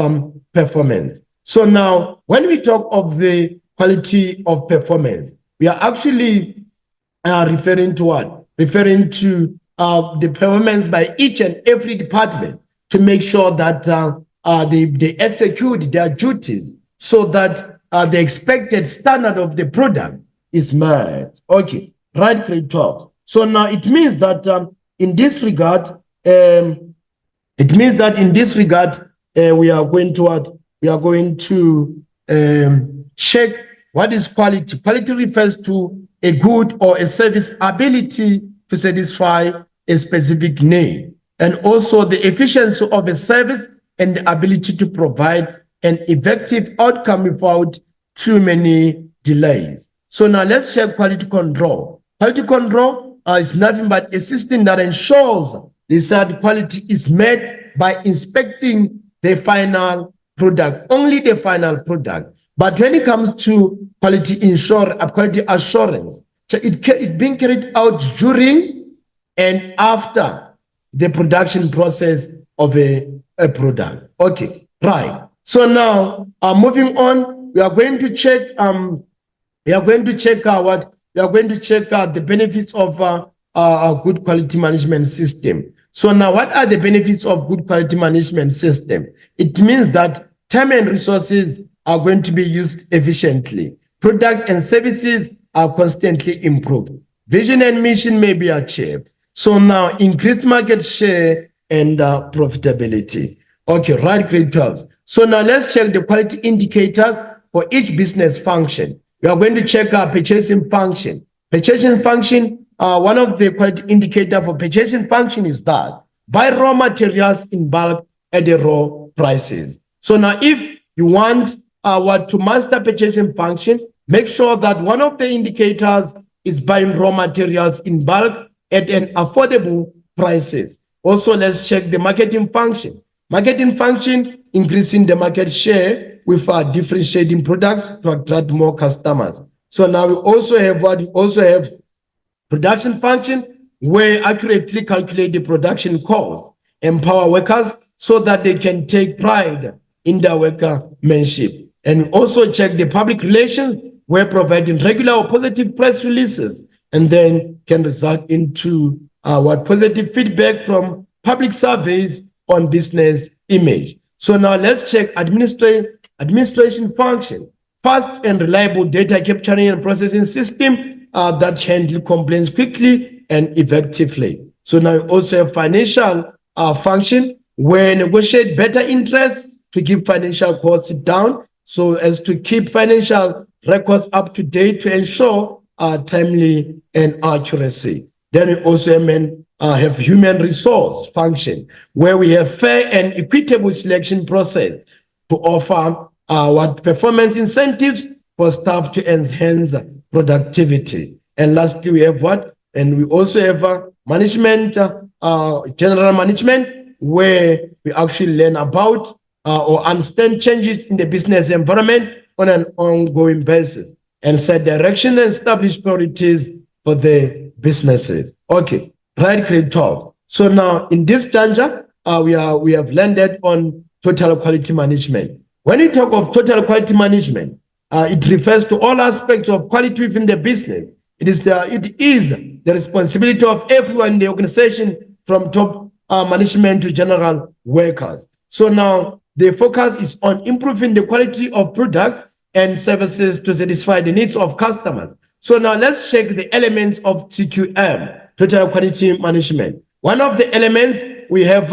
performance. So now when we talk of the quality of performance, we are actually referring to what? Referring to the performance by each and every department to make sure that they execute their duties so that the expected standard of the product is met. Okay, right, great talk. So now it means that in this regard, we are going to check what is quality. Quality refers to a good or a service ability to satisfy a specific need, and also the efficiency of a service and the ability to provide an effective outcome without too many delays. So now let's check quality control. Quality control is nothing but a system that ensures the desired quality is met by inspecting the final product, only the final product. But when it comes to quality assurance, it being carried out during and after the production process of a product. Okay, right. So now, moving on, we are going to check. The benefits of a good quality management system. So now, what are the benefits of good quality management system? It means that time and resources are going to be used efficiently. Product and services are constantly improved. Vision and mission may be achieved. So now, increased market share and profitability. Okay, right, grade 12. So now let's check the quality indicators for each business function. We are going to check our purchasing function. Purchasing function, one of the quality indicator for purchasing function is that buy raw materials in bulk at the raw prices. So now if you want to master purchasing function, make sure that one of the indicators is buying raw materials in bulk at an affordable prices. Also, let's check the marketing function. Marketing function, increasing the market share with differentiating products to attract more customers. So now we also have production function, where accurately calculate the production cost, empower workers so that they can take pride in their workmanship. And also check the public relations, where providing regular or positive press releases and then can result into what positive feedback from public surveys on business image. So now let's check administration function. Fast and reliable data capturing and processing system that handle complaints quickly and effectively. So now we also have financial function, where negotiate better interest to keep financial costs down, so as to keep financial records up to date to ensure timely and accuracy. Then we also have human resource function, where we have fair and equitable selection process to offer what performance incentives for staff to enhance productivity. And lastly, we have what? And we also have management, general management, where we actually learn about or understand changes in the business environment on an ongoing basis and set direction and establish priorities for the businesses. Okay, right, great talk. So now in this juncture, we have landed on total quality management. When we talk of total quality management, it refers to all aspects of quality within the business. It is the responsibility of everyone in the organization, from top management to general workers. So now the focus is on improving the quality of products and services to satisfy the needs of customers. So now let's check the elements of TQM, total quality management. One of the elements, we have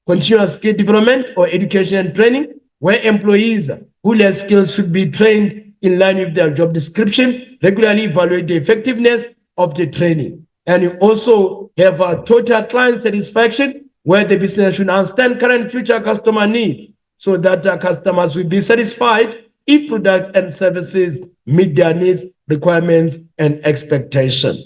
continuous skill development or education and training, where employees who lack skills should be trained in line with their job description, regularly evaluate the effectiveness of the training. And you also have total client satisfaction, where the business should understand current and future customer needs so that customers will be satisfied if products and services meet their needs, requirements, and expectations.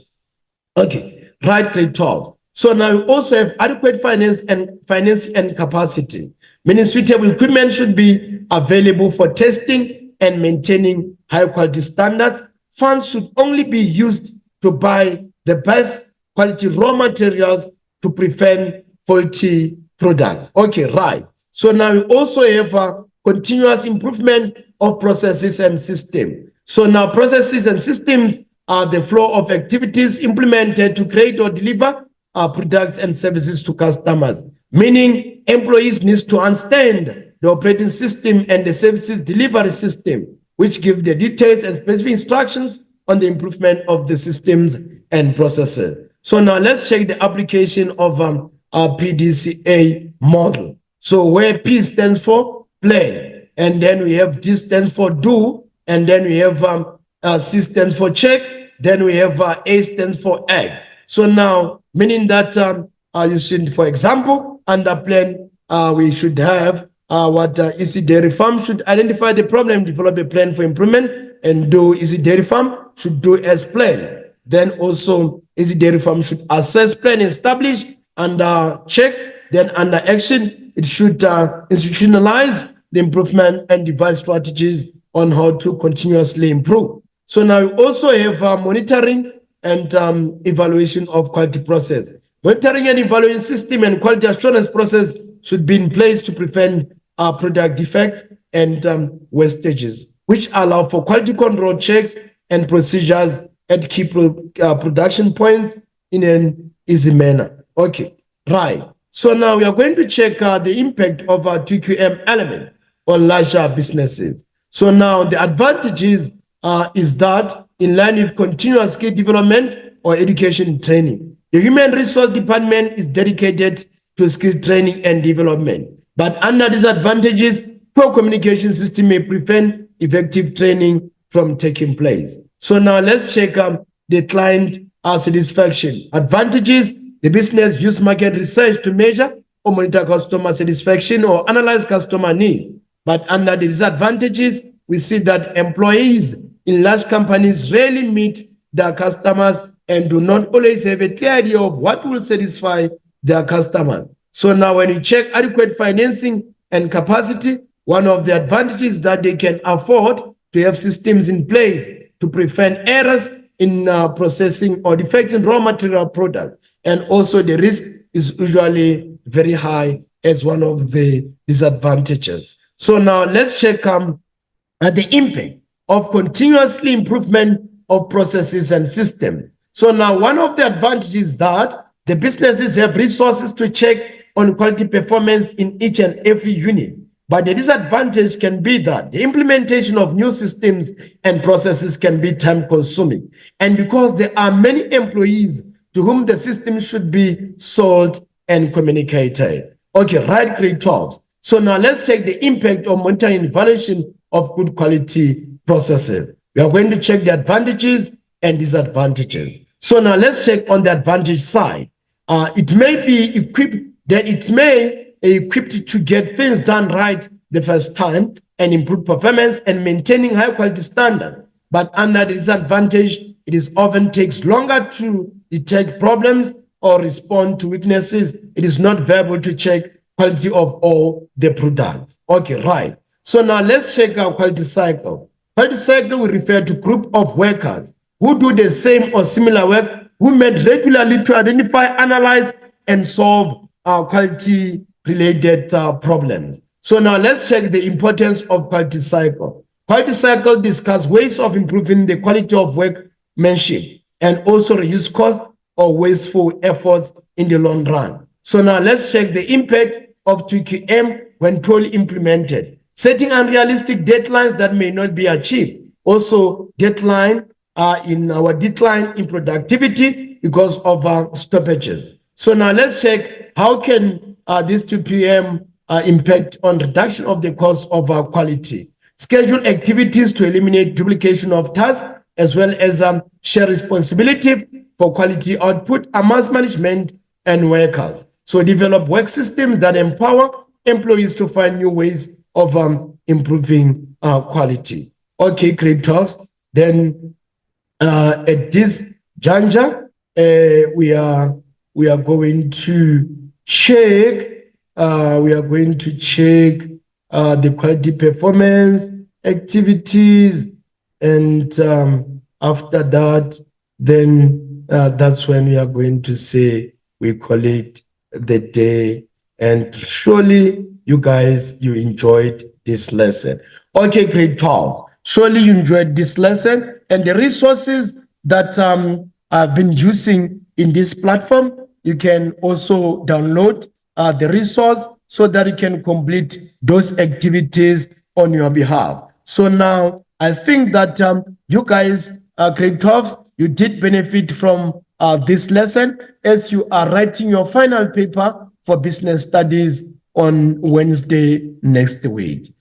Okay, right, great talk. So now we also have adequate finance and capacity, meaning suitable equipment should be available for testing and maintaining high quality standards. Funds should only be used to buy the best quality raw materials to prevent faulty products. Okay, right. So now we also have a continuous improvement of processes and systems. So now processes and systems are the flow of activities implemented to create or deliver products and services to customers, meaning employees need to understand the operating system and the services delivery system, which give the details and specific instructions on the improvement of the systems and processes. So now let's check the application of our PDCA model. So where P stands for plan, and then we have D stands for do, and then we have C stands for check, then we have A stands for act. So now, meaning that you should, for example, under plan, we should have what Easy Dairy Farm should identify the problem, develop a plan for improvement, and do Easy Dairy Farm should do as planned. Then also Easy Dairy Farm should assess, plan, establish, and check. Then under action, it should institutionalize the improvement and devise strategies on how to continuously improve. So now we also have monitoring and evaluation of quality process. Monitoring and evaluation system and quality assurance process should be in place to prevent product defects and wastages, which allow for quality control checks and procedures at key production points in an easy manner. Okay, right. So now we are going to check the impact of our TQM element on larger businesses. So now the advantages is that in line with continuous skill development or education training, the human resource department is dedicated to skill training and development. But under these advantages, poor communication system may prevent effective training from taking place. So now let's check the client satisfaction. Advantages: the business use market research to measure or monitor customer satisfaction or analyze customer needs. But under the disadvantages, we see that employees in large companies rarely meet their customers and do not always have a clear idea of what will satisfy their customers. So now when you check adequate financing and capacity, one of the advantages that they can afford to have systems in place to prevent errors in processing or defects in raw material product. And also the risk is usually very high as one of the disadvantages. So now let's check the impact of continuously improvement of processes and systems. So now one of the advantages is that the businesses have resources to check on quality performance in each and every unit. But the disadvantage can be that the implementation of new systems and processes can be time consuming. And because there are many employees to whom the system should be sold and communicated. Okay, right, grade 12. So now let's take the impact of monitoring and evaluation of good quality processes. We are going to check the advantages and disadvantages. So now let's check on the advantage side. It may be equipped to get things done right the first time and improve performance and maintaining high quality standards. But under the disadvantage, it is often takes longer to detect problems or respond to weaknesses. It is not viable to check quality of all the products. Okay, right. So now let's check our quality cycle. Quality cycle will refer to group of workers who do the same or similar work, who meet regularly to identify, analyze, and solve quality-related problems. So now let's check the importance of quality cycle. Quality cycle discuss ways of improving the quality of workmanship and also reduce cost or wasteful efforts in the long run. So now let's check the impact of 2QM when poorly implemented. Setting unrealistic deadlines that may not be achieved. Also, decline in productivity because of stoppages. So now let's check how can this 2PM impact on reduction of the cost of quality. Schedule activities to eliminate duplication of tasks as well as share responsibility for quality output amongst management and workers. So develop work systems that empower employees to find new ways of improving quality. Okay, grade 12. Then at this juncture, we are going to check. The quality performance activities, and after that, then that's when we are going to say we call it the day. And surely you guys, you enjoyed this lesson. Okay, grade 12. Surely you enjoyed this lesson, and the resources that I've been using in this platform, you can also download the resource so that you can complete those activities on your behalf. So now I think that you guys, grade 12s, you did benefit from this lesson as you are writing your final paper for business studies on Wednesday next week.